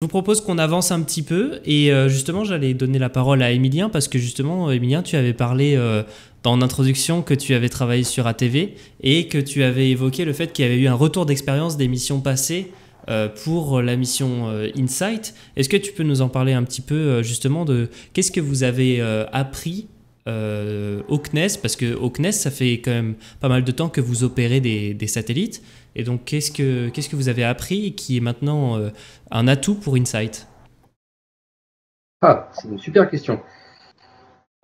Je vous propose qu'on avance un petit peu et justement j'allais donner la parole à Emilien parce que justement Emilien tu avais parlé dans l'introduction que tu avais travaillé sur ATV et que tu avais évoqué le fait qu'il y avait eu un retour d'expérience des missions passées pour la mission Insight. Est-ce que tu peux nous en parler un petit peu justement de qu'est-ce que vous avez appris au CNES, parce que au CNES ça fait quand même pas mal de temps que vous opérez des satellites, et donc qu'est-ce que vous avez appris qui est maintenant un atout pour Insight? Ah, c'est une super question.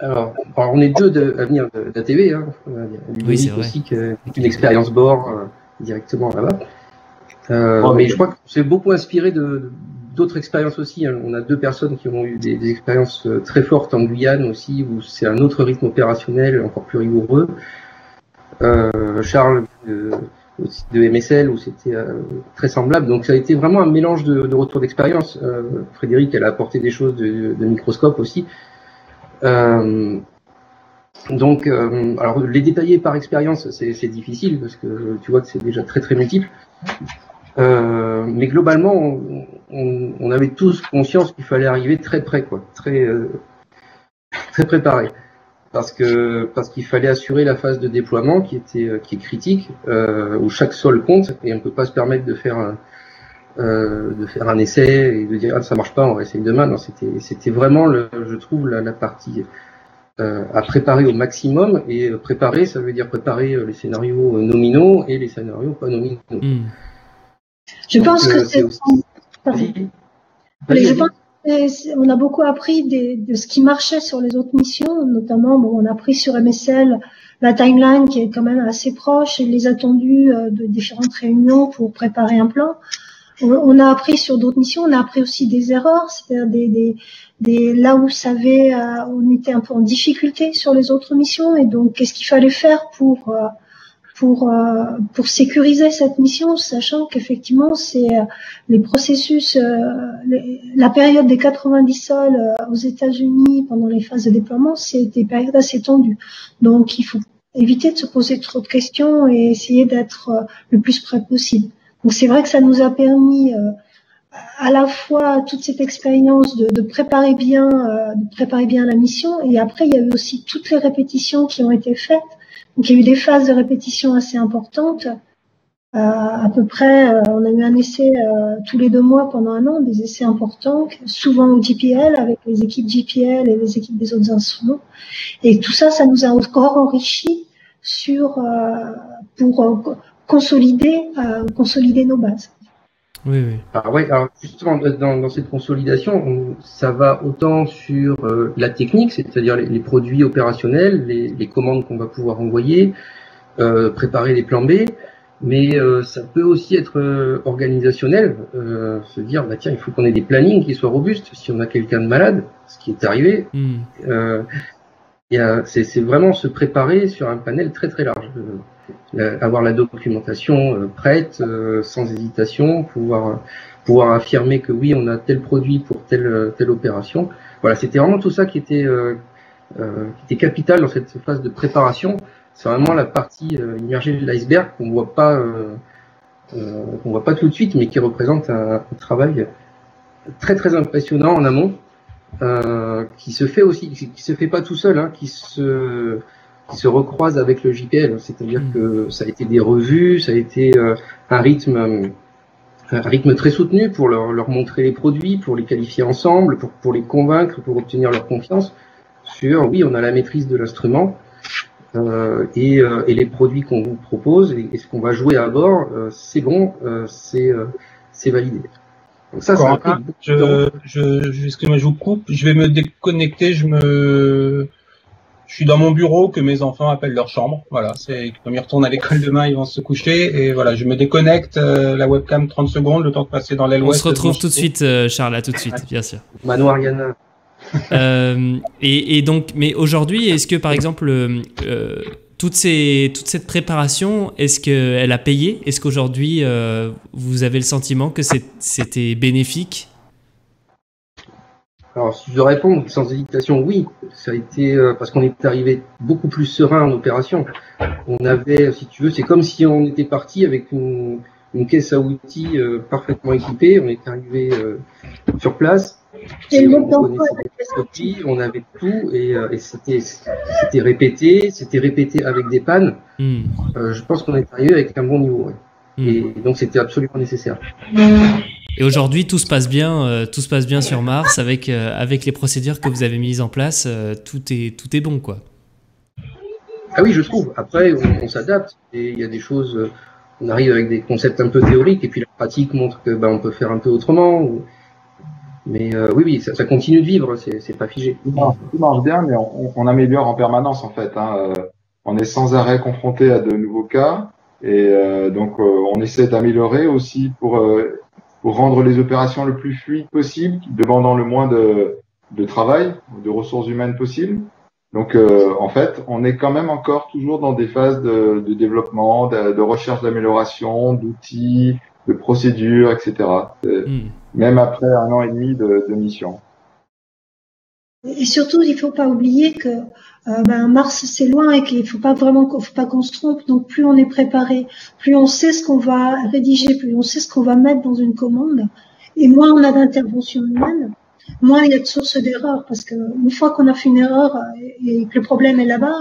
Alors on est deux à venir d'ATV, hein. Oui, c'est Ludovic vrai. aussi qui a une expérience bord directement là-bas. Mais je crois qu'on s'est beaucoup inspiré d'autres expériences aussi, hein. On a deux personnes qui ont eu des expériences très fortes en Guyane aussi, où c'est un autre rythme opérationnel encore plus rigoureux. Charles aussi de MSL, où c'était très semblable. Donc ça a été vraiment un mélange de retours d'expérience. Frédéric, elle a apporté des choses de microscope aussi. Alors les détailler par expérience, c'est difficile parce que tu vois que c'est déjà très très multiple. Mais globalement, on avait tous conscience qu'il fallait arriver très près, quoi, très préparé, parce qu'il fallait assurer la phase de déploiement qui est critique, où chaque sol compte et on peut pas se permettre de faire un essai et de dire ça marche pas, on va essayer demain. Non, c'était vraiment je trouve la partie à préparer au maximum, et préparer, ça veut dire préparer les scénarios nominaux et les scénarios pas nominaux. Je pense que c'est aussi... Je pense on a beaucoup appris de ce qui marchait sur les autres missions, notamment on a appris sur MSL la timeline qui est quand même assez proche et les attendus de différentes réunions pour préparer un plan. On a appris sur d'autres missions, on a appris aussi des erreurs, c'est-à-dire là où on était un peu en difficulté sur les autres missions, et donc qu'est-ce qu'il fallait faire pour sécuriser cette mission, sachant qu'effectivement c'est les processus, la période des 90 sols aux États-Unis pendant les phases de déploiement, c'est des périodes assez tendues. Donc il faut éviter de se poser trop de questions et essayer d'être le plus près possible. Donc c'est vrai que ça nous a permis à la fois toute cette expérience de préparer bien la mission, et après il y a eu aussi toutes les répétitions qui ont été faites. Donc il y a eu des phases de répétition assez importantes. À peu près, on a eu un essai tous les 2 mois pendant un an, des essais importants, souvent au JPL avec les équipes JPL et les équipes des autres instruments. Et tout ça, ça nous a encore enrichi pour consolider nos bases. Oui, oui. Alors justement, dans cette consolidation, ça va autant sur la technique, c'est-à-dire les produits opérationnels, les commandes qu'on va pouvoir envoyer, préparer les plans B, mais ça peut aussi être organisationnel, se dire, tiens, il faut qu'on ait des plannings qui soient robustes si on a quelqu'un de malade, ce qui est arrivé. C'est vraiment se préparer sur un panel très très large. Avoir la documentation prête, sans hésitation, pouvoir affirmer que oui, on a tel produit pour telle opération. Voilà, c'était vraiment tout ça qui était capital dans cette phase de préparation. C'est vraiment la partie immergée de l'iceberg qu'on voit pas tout de suite, mais qui représente un travail très très impressionnant en amont, qui se fait pas tout seul, hein, qui se recroise avec le JPL, c'est-à-dire que ça a été des revues, ça a été un rythme très soutenu pour leur montrer les produits, pour les qualifier ensemble, pour les convaincre, pour obtenir leur confiance sur, oui, on a la maîtrise de l'instrument, et les produits qu'on vous propose et ce qu'on va jouer à bord, c'est bon, c'est validé. Donc ça a pris beaucoup de temps. Excusez-moi, je vous coupe, je vais me déconnecter, je suis dans mon bureau que mes enfants appellent leur chambre. Voilà, c'est comme ils retournent à l'école demain, ils vont se coucher, et voilà, je me déconnecte la webcam 30 secondes, le temps de passer dans l'aile ouest. On se retrouve tout de suite, Charles, à tout de suite, bien sûr. Manoir Yana. Et donc, mais aujourd'hui, est-ce que par exemple toute cette préparation, est-ce qu'elle a payé? Est-ce qu'aujourd'hui vous avez le sentiment que c'était bénéfique? Alors, si je réponds sans hésitation, oui, ça a été parce qu'on est arrivé beaucoup plus serein en opération. On avait, si tu veux, c'est comme si on était parti avec une une caisse à outils parfaitement équipée. On est arrivé sur place. Et On connaissait les outils, on avait tout et c'était répété avec des pannes. Je pense qu'on est arrivé avec un bon niveau. Ouais. Et donc c'était absolument nécessaire. Et aujourd'hui, tout se passe bien sur Mars avec les procédures que vous avez mises en place. Tout est bon, quoi. Ah oui, je trouve. Après, on s'adapte et il y a des choses. On arrive avec des concepts un peu théoriques et puis la pratique montre que on peut faire un peu autrement. Mais oui, ça continue de vivre. C'est pas figé. Tout marche bien, mais on améliore en permanence en fait. On est sans arrêt confronté à de nouveaux cas et donc on essaie d'améliorer aussi pour rendre les opérations le plus fluides possible, demandant le moins de travail, de ressources humaines possibles. Donc, en fait, on est quand même encore toujours dans des phases de développement, de recherche d'amélioration, d'outils, de procédures, etc. Même après 1 an et demi de mission. Et surtout, il faut pas oublier que Mars c'est loin et qu'il faut pas qu'on se trompe. Donc plus on est préparé, plus on sait ce qu'on va rédiger, plus on sait ce qu'on va mettre dans une commande, et moins on a d'intervention humaine, moins il y a de sources d'erreur. Parce que une fois qu'on a fait une erreur et que le problème est là-bas,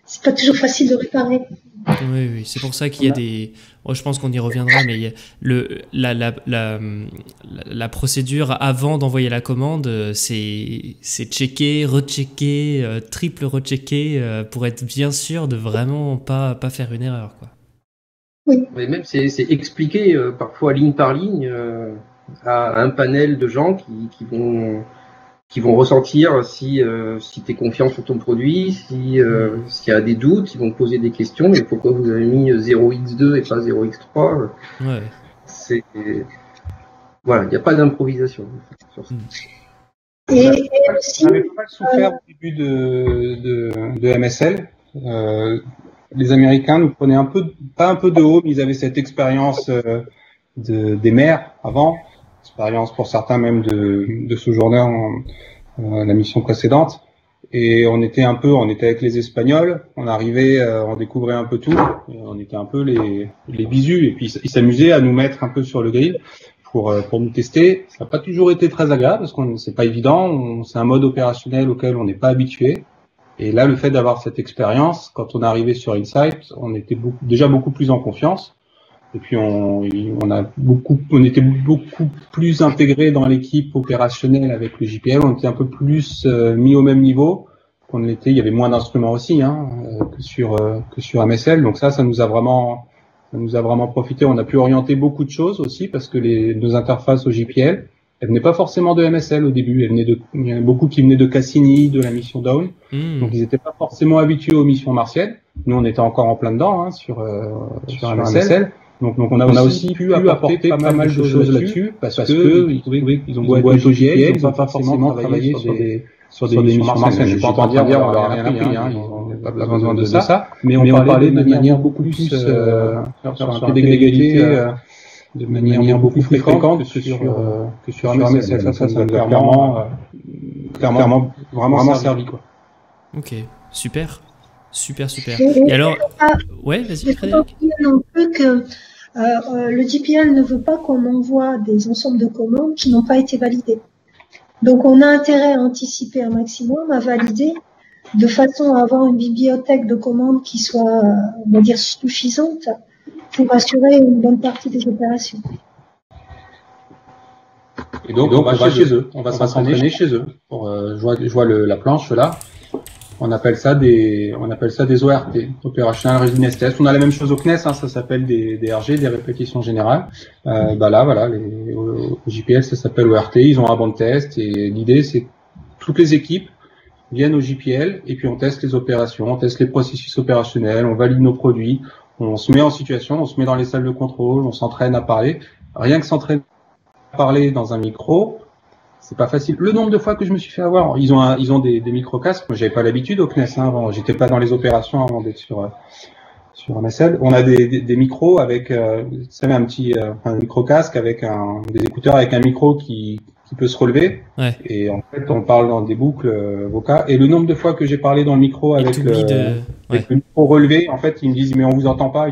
c'est pas toujours facile de réparer. Oui, c'est pour ça qu'il y a des... Oh, je pense qu'on y reviendra, mais il y a la procédure avant d'envoyer la commande, c'est checker, rechecker, triple rechecker pour être bien sûr de vraiment pas faire une erreur, quoi. Oui. Mais même c'est expliqué parfois ligne par ligne à un panel de gens qui vont ressentir si tu es confiant sur ton produit, s'il y a des doutes, ils vont te poser des questions, mais pourquoi vous avez mis 0x2 et pas 0x3 Ouais. Voilà, il n'y a pas d'improvisation sur ça. Et aussi, on avait pas mal souffert au début de MSL. Les Américains nous prenaient pas un peu de haut, mais ils avaient cette expérience des mers avant. Expérience pour certains même de sojourneurs la mission précédente, et on était avec les Espagnols, on arrivait, on découvrait un peu tout, et on était un peu les bisus, et puis ils s'amusaient à nous mettre un peu sur le grill pour nous tester. Ça n'a pas toujours été très agréable parce que c'est pas évident, c'est un mode opérationnel auquel on n'est pas habitué, et là le fait d'avoir cette expérience, quand on est arrivé sur Insight, on était déjà beaucoup plus en confiance. Et puis on était beaucoup plus intégrés dans l'équipe opérationnelle avec le JPL. On était un peu plus mis au même niveau qu'on l'était. Il y avait moins d'instruments aussi que sur MSL. Donc ça nous a vraiment profité. On a pu orienter beaucoup de choses aussi parce que nos interfaces au JPL, elles venaient pas forcément de MSL au début. Il y en a beaucoup qui venaient de Cassini, de la mission Dawn. Donc ils n'étaient pas forcément habitués aux missions martiennes. Nous on était encore en plein dedans sur MSL. Donc on a aussi pu apporter pas mal de choses là-dessus parce que ils ont beau être au JPL, ils n'ont pas forcément travaillé sur des missions martiennes. Je ne vais pas entendre dire on leur a rien appris, ils n'ont pas besoin de ça, mais on parlait de manière beaucoup plus sur un pied d'égalité, de manière beaucoup plus fréquente que sur MSL. Ça nous a clairement vraiment servi, quoi. Ok, super. Et alors, ouais, vas-y, Frédéric. Non plus que le JPL ne veut pas qu'on envoie des ensembles de commandes qui n'ont pas été validées. Donc, on a intérêt à anticiper un maximum, à valider, de façon à avoir une bibliothèque de commandes qui soit, on va dire, suffisante pour assurer une bonne partie des opérations. Et donc on va chez eux, on va s'entraîner chez eux. Je vois la planche là. On appelle ça des ORT, Operational Readiness Test. On a la même chose au CNES, ça s'appelle des RG, des répétitions générales. Au JPL, ça s'appelle ORT, ils ont un banc de test, et l'idée, c'est que toutes les équipes viennent au JPL, et puis on teste les opérations, on teste les processus opérationnels, on valide nos produits, on se met en situation, on se met dans les salles de contrôle, on s'entraîne à parler. Rien que s'entraîner à parler dans un micro, c'est pas facile. Le nombre de fois que je me suis fait avoir, ils ont des micro-casques. Moi, j'avais pas l'habitude au CNES, avant. J'étais pas dans les opérations avant d'être sur MSL. On a des micros avec, vous savez, un micro-casque avec des écouteurs avec un micro qui qui peut se relever. Ouais. Et en fait, on parle dans des boucles vocales. Et le nombre de fois que j'ai parlé dans le micro avec le micro relevé, en fait, ils me disent mais on vous entend pas.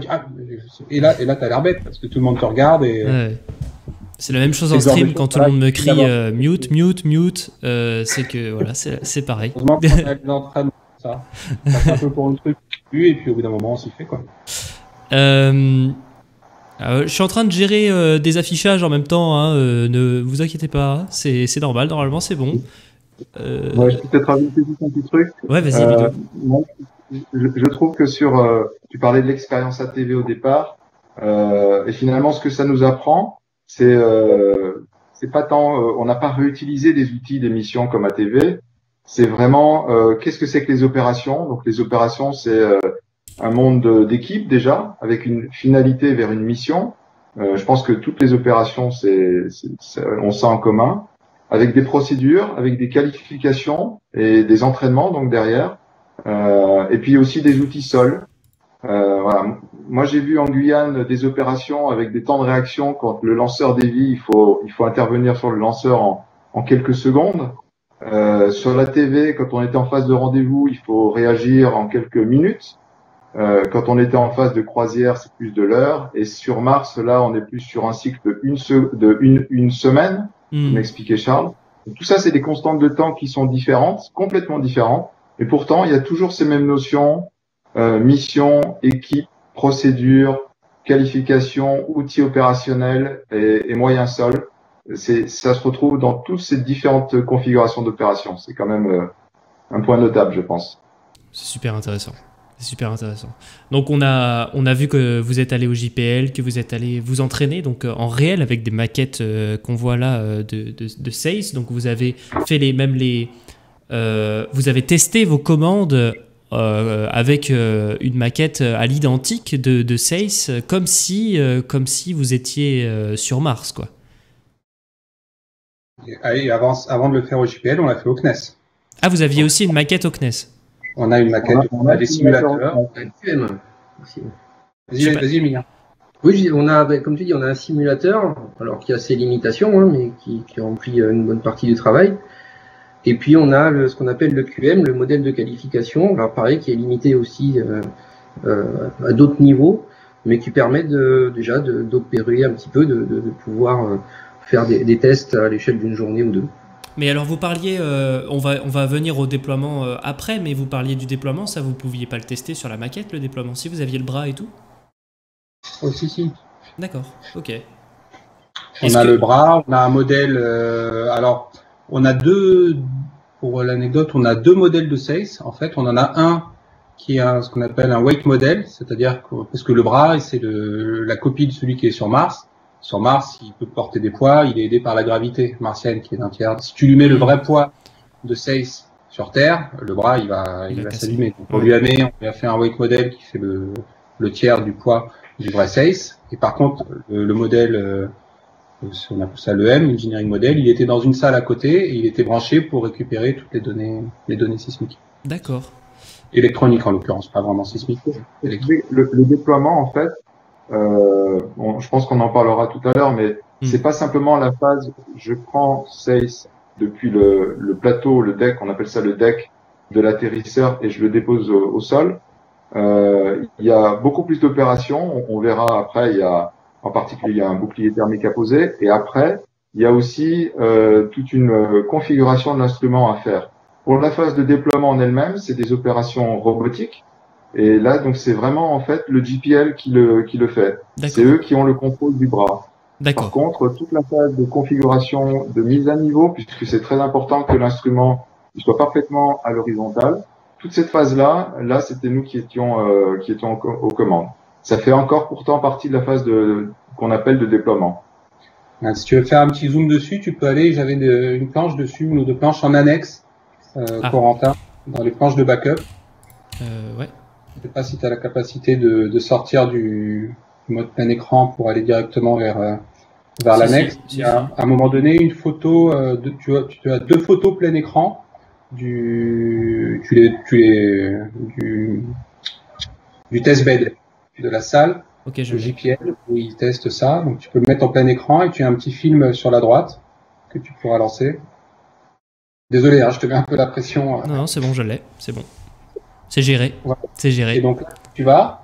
Et là, t'as l'air bête parce que tout le monde te regarde. Et ouais. C'est la même chose en stream quand tout le monde me crie mute, mute, mute. C'est que voilà, c'est pareil. Heureusement qu'on a des entraînements, ça. C'est un peu pour le truc. Et puis au bout d'un moment, on s'y fait quoi. Je suis en train de gérer des affichages en même temps, hein, ne vous inquiétez pas, c'est normal, normalement c'est bon. Ouais, je peux peut-être rajouter juste un petit truc. Ouais, vas-y, Vidéo. Moi, je trouve que tu parlais de l'expérience ATV au départ, et finalement ce que ça nous apprend, c'est pas tant, on n'a pas réutilisé des outils d'émission comme ATV, c'est vraiment qu'est-ce que c'est que les opérations. Donc les opérations, c'est un monde d'équipe déjà, avec une finalité vers une mission. Je pense que toutes les opérations, on ça en commun, avec des procédures, avec des qualifications et des entraînements donc derrière, et puis aussi des outils sols. Voilà. Moi, j'ai vu en Guyane des opérations avec des temps de réaction quand le lanceur dévie, il faut intervenir sur le lanceur en quelques secondes. Sur la TV, quand on était en phase de rendez-vous, il faut réagir en quelques minutes. Quand on était en phase de croisière, c'est plus de l'heure. Et sur Mars, là, on est plus sur un cycle de une semaine, comme m'expliquait Charles. Et tout ça, c'est des constantes de temps qui sont différentes, complètement différentes. Et pourtant, il y a toujours ces mêmes notions, mission, équipe, procédure, qualification, outils opérationnels et moyens sols. Ça se retrouve dans toutes ces différentes configurations d'opérations. C'est quand même un point notable, je pense. C'est super intéressant. C'est super intéressant. Donc on a vu que vous êtes allé au JPL, que vous êtes allé vous entraîner donc en réel avec des maquettes qu'on voit là de SACE. Donc vous avez fait vous avez testé vos commandes avec une maquette à l'identique de SACE, comme si vous étiez sur Mars, quoi. Et avant de le faire au JPL, on l'a fait au CNES. Ah, vous aviez aussi une maquette au CNES. On a une maquette, on a des simulateurs. Vas-y, Emilien. Oui, comme tu dis, on a un simulateur, alors qui a ses limitations, hein, mais qui remplit une bonne partie du travail. Et puis on a ce qu'on appelle le QM, le modèle de qualification, alors pareil, qui est limité aussi à d'autres niveaux, mais qui permet déjà d'opérer un petit peu, de pouvoir faire des tests à l'échelle d'une journée ou deux. Mais alors vous parliez, on va venir au déploiement après, mais vous parliez du déploiement, ça vous pouviez pas le tester sur la maquette, le déploiement, si vous aviez le bras et tout? Oh si. D'accord, ok. On a le bras, on a un modèle, alors on a pour l'anecdote, on a deux modèles de SACE. En fait, on en a un qui est ce qu'on appelle un weight model, c'est-à-dire parce que le bras, c'est la copie de celui qui est sur Mars. Sur Mars, il peut porter des poids, il est aidé par la gravité martienne qui est d'un tiers. Si tu lui mets le vrai poids de SACE sur Terre, le bras, il va s'allumer. Donc, on lui a fait un weight model qui fait le tiers du poids du vrai SACE. Et par contre, le modèle, on appelle ça le M, Engineering Model, il était dans une salle à côté et il était branché pour récupérer toutes les données sismiques. D'accord. Électroniques en l'occurrence, pas vraiment sismiques. Le déploiement, en fait, je pense qu'on en parlera tout à l'heure, mais c'est pas simplement la phase, je prends SACE depuis le plateau, le deck, on appelle ça le deck de l'atterrisseur et je le dépose au sol. Il y a beaucoup plus d'opérations, on verra après, en particulier, il y a un bouclier thermique à poser, et après, il y a aussi toute une configuration de l'instrument à faire. Pour la phase de déploiement en elle-même, c'est des opérations robotiques, et là, donc, c'est vraiment en fait le JPL qui le fait. C'est eux qui ont le contrôle du bras. Par contre, toute la phase de configuration, de mise à niveau, puisque c'est très important que l'instrument soit parfaitement à l'horizontale, toute cette phase-là, c'était nous qui étions aux commandes. Ça fait encore pourtant partie de la phase qu'on appelle de déploiement. Si tu veux faire un petit zoom dessus, tu peux aller, j'avais une planche dessus, une ou deux planches en annexe, Corentin, dans les planches de backup. Ouais. Je sais pas si tu as la capacité de sortir du mode plein écran pour aller directement vers l'annexe. Il y a à un moment donné une photo, tu as deux photos plein écran du test bed de la salle, le JPL, où ils testent ça. Donc tu peux le mettre en plein écran et tu as un petit film sur la droite que tu pourras lancer. Désolé, hein, je te mets un peu la pression. Non, c'est bon, je l'ai. C'est bon. C'est géré. Voilà. C'est géré. Et donc, tu vas.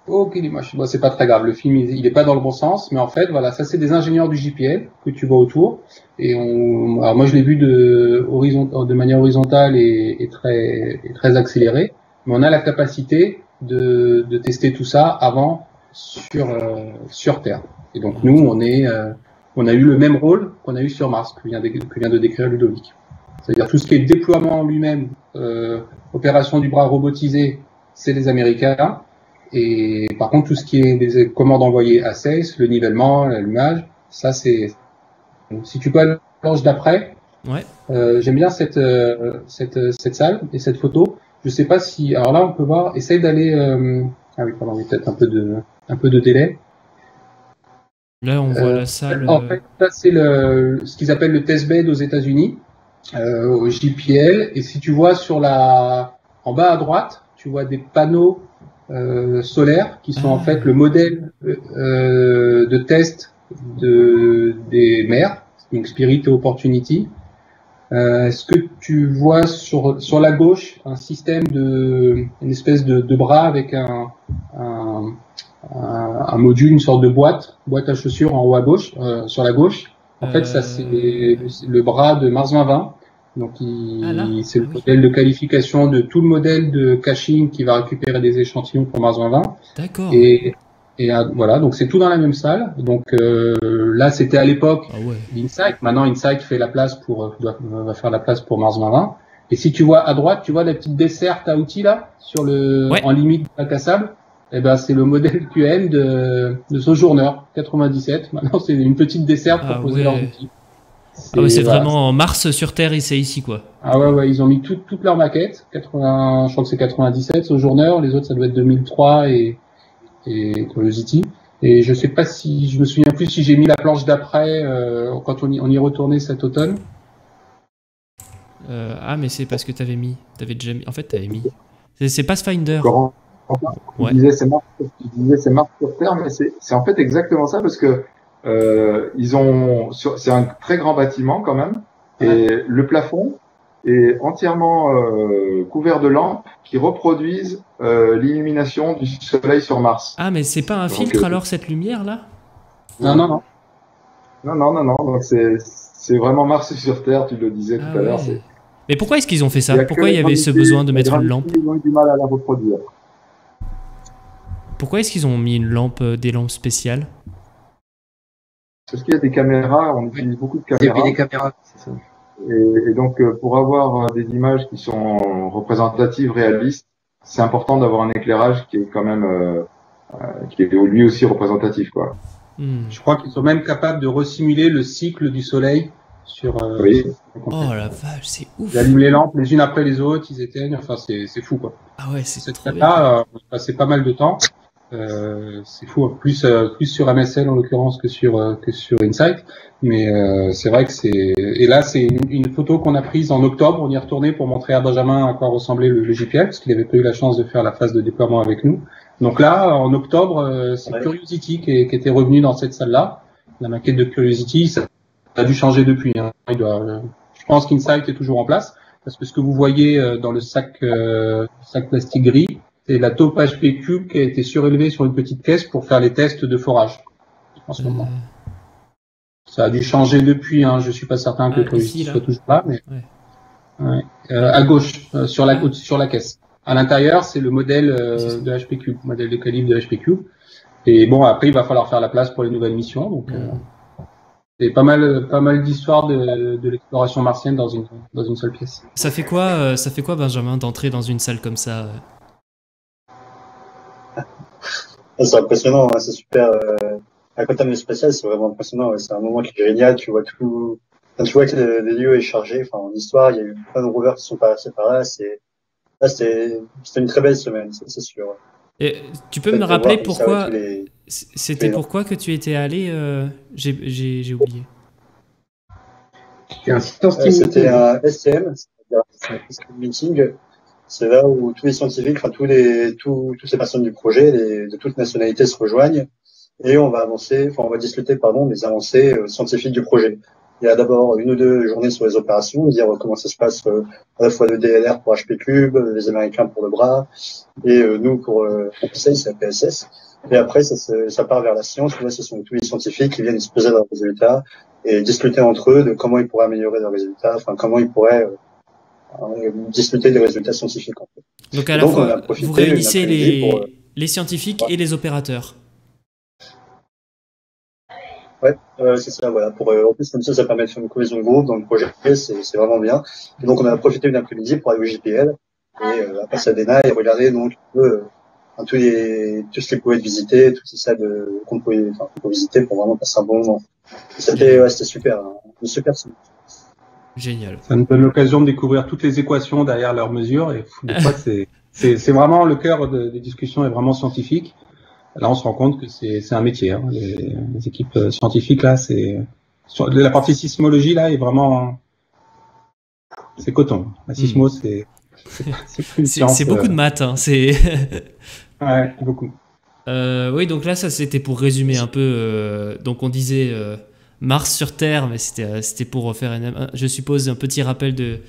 Ok, l'image. Bon, c'est pas très grave. Le film, il est pas dans le bon sens, mais en fait, voilà, ça c'est des ingénieurs du JPL que tu vois autour. Et alors moi, je l'ai vu de manière horizontale et très accélérée. Mais on a la capacité de tester tout ça avant sur Terre. Et donc nous, on a eu le même rôle qu'on a eu sur Mars, que vient de décrire Ludovic. C'est-à-dire tout ce qui est déploiement en lui-même, opération du bras robotisé, c'est les Américains. Et par contre, tout ce qui est des commandes envoyées à SACE, le nivellement, l'allumage, ça c'est. Si tu peux aller à la planche d'après, ouais. J'aime bien cette salle et cette photo. Je sais pas si. Alors là, on peut voir. Essaye d'aller. Ah oui, pardon, il y a peut-être un peu de délai. Là, on voit la salle. En fait, ça c'est ce qu'ils appellent le testbed aux États-Unis, au JPL. Et si tu vois en bas à droite, tu vois des panneaux solaires qui sont en fait le modèle de test des mers, donc Spirit et Opportunity. Est-ce que tu vois sur la gauche un système une espèce de bras avec un module, une sorte de boîte à chaussures en haut à gauche, sur la gauche. En fait, ça c'est le bras de Mars 2020. Donc c'est le modèle de qualification de tout le modèle de caching qui va récupérer des échantillons pour Mars 2020. D'accord. Et voilà, donc c'est tout dans la même salle. Donc là, c'était à l'époque d'Insight. Maintenant, Insight fait la place va faire la place pour Mars 2020. Et si tu vois à droite, tu vois la petite desserte à outils là en limite de bac à sable. Eh ben, c'est le modèle QM de Sojourner 97. Maintenant, c'est une petite desserte pour poser leurs outils. C'est vraiment Mars sur Terre et c'est ici quoi. Ah ouais, ils ont mis toutes leurs maquettes. Je crois que c'est 97 Sojourner. Les autres, ça doit être 2003 et Curiosity. Et je sais pas je me souviens plus si j'ai mis la planche d'après quand on y retournait cet automne. Mais c'est parce que t'avais déjà mis. En fait, t'avais mis. C'est Pathfinder. Tu disais c'est Mars sur Terre, mais c'est en fait exactement ça parce que c'est un très grand bâtiment quand même, et le plafond est entièrement couvert de lampes qui reproduisent l'illumination du soleil sur Mars. Ah, mais c'est pas un filtre alors cette lumière là? Non. Donc c'est vraiment Mars sur Terre, tu le disais tout à l'heure. Mais pourquoi est-ce qu'ils ont fait ça? Pourquoi il y avait ce besoin de mettre une lampe? Ils ont eu du mal à la reproduire. Pourquoi est-ce qu'ils ont mis des lampes spéciales? Parce qu'il y a des caméras, on utilise beaucoup de caméras. Et puis des caméras, c'est ça. Et donc, pour avoir des images qui sont représentatives, réalistes, c'est important d'avoir un éclairage qui est quand même, qui est lui aussi représentatif, quoi. Je crois qu'ils sont même capables de resimuler le cycle du soleil sur. Oh la vache, c'est ouf. Ils allument les lampes les unes après les autres, ils éteignent. Enfin, c'est fou, quoi. Ah ouais, c'est trop bien. Là, on a passé pas mal de temps. C'est fou, plus sur MSL en l'occurrence que sur Insight, mais c'est vrai que et là c'est une photo qu'on a prise en octobre. On y est retourné pour montrer à Benjamin à quoi ressemblait le JPL parce qu'il avait pas eu la chance de faire la phase de déploiement avec nous. Donc là en octobre c'est Curiosity qui était revenu dans cette salle-là. La maquette de Curiosity, ça a dû changer depuis. Hein. Je pense qu'Insight est toujours en place parce que ce que vous voyez dans le sac plastique gris, c'est la taupe HP Cube qui a été surélevée sur une petite caisse pour faire les tests de forage en ce moment. Ça a dû changer depuis, hein. Je suis pas certain que Curiosity soit toujours là, mais à gauche, sur la caisse. À l'intérieur, c'est le modèle de HP Cube, modèle de calibre de HP Cube. Et bon, après, il va falloir faire la place pour les nouvelles missions. Donc, c'est pas mal d'histoires de l'exploration martienne dans une seule pièce. Ça fait quoi, Benjamin, d'entrer dans une salle comme ça? C'est impressionnant, hein, c'est super. À côté de spatial, c'est vraiment impressionnant. C'est un moment qui est génial. Tu vois tout. Enfin, tu vois que le lieu est chargé. Enfin, en histoire, il y a eu plein de rovers qui sont passés par là. C'était une très belle semaine, c'est sûr. Et tu peux me rappeler pourquoi c'était pourquoi que tu étais allé? J'ai oublié. C'était un STM, c'est-à-dire un STM meeting. C'est là où tous les scientifiques, enfin toutes ces personnes du projet, de toutes nationalités se rejoignent et on va discuter des avancées scientifiques du projet. Il y a d'abord 1 ou 2 journées sur les opérations, dire comment ça se passe à la fois le DLR pour HP Cube, les Américains pour le bras, et nous pour PSS, c'est la PSS. Et après, ça part vers la science, où là, ce sont tous les scientifiques qui viennent exposer leurs résultats et discuter entre eux de comment ils pourraient améliorer leurs résultats, enfin comment ils pourraient discuter des résultats scientifiques. En fait. Donc à la fois, vous réunissez les scientifiques et les opérateurs. Ouais, c'est ça, voilà. En plus, comme ça permet de faire une cohésion de groupe dans le projet, c'est vraiment bien. Et donc, on a profité une après-midi pour aller au JPL, et à Pasadena, et regarder, donc, tout ce qu'ils pouvaient visiter, toutes ces salles qu'on pouvait visiter pour vraiment passer un bon moment. C'était super, hein, une super semaine. Génial. Ça nous donne l'occasion de découvrir toutes les équations derrière leurs mesures, et des fois, c'est vraiment le cœur des discussions est vraiment scientifique. Là, on se rend compte que c'est un métier. Hein. Les équipes scientifiques, là, la partie sismologie, là, est vraiment... C'est coton. La sismo, c'est beaucoup de maths. Hein. Ouais, beaucoup. Oui, donc là, ça, c'était pour résumer un peu. Donc, on disait Mars sur Terre, mais c'était pour faire, je suppose, un petit rappel de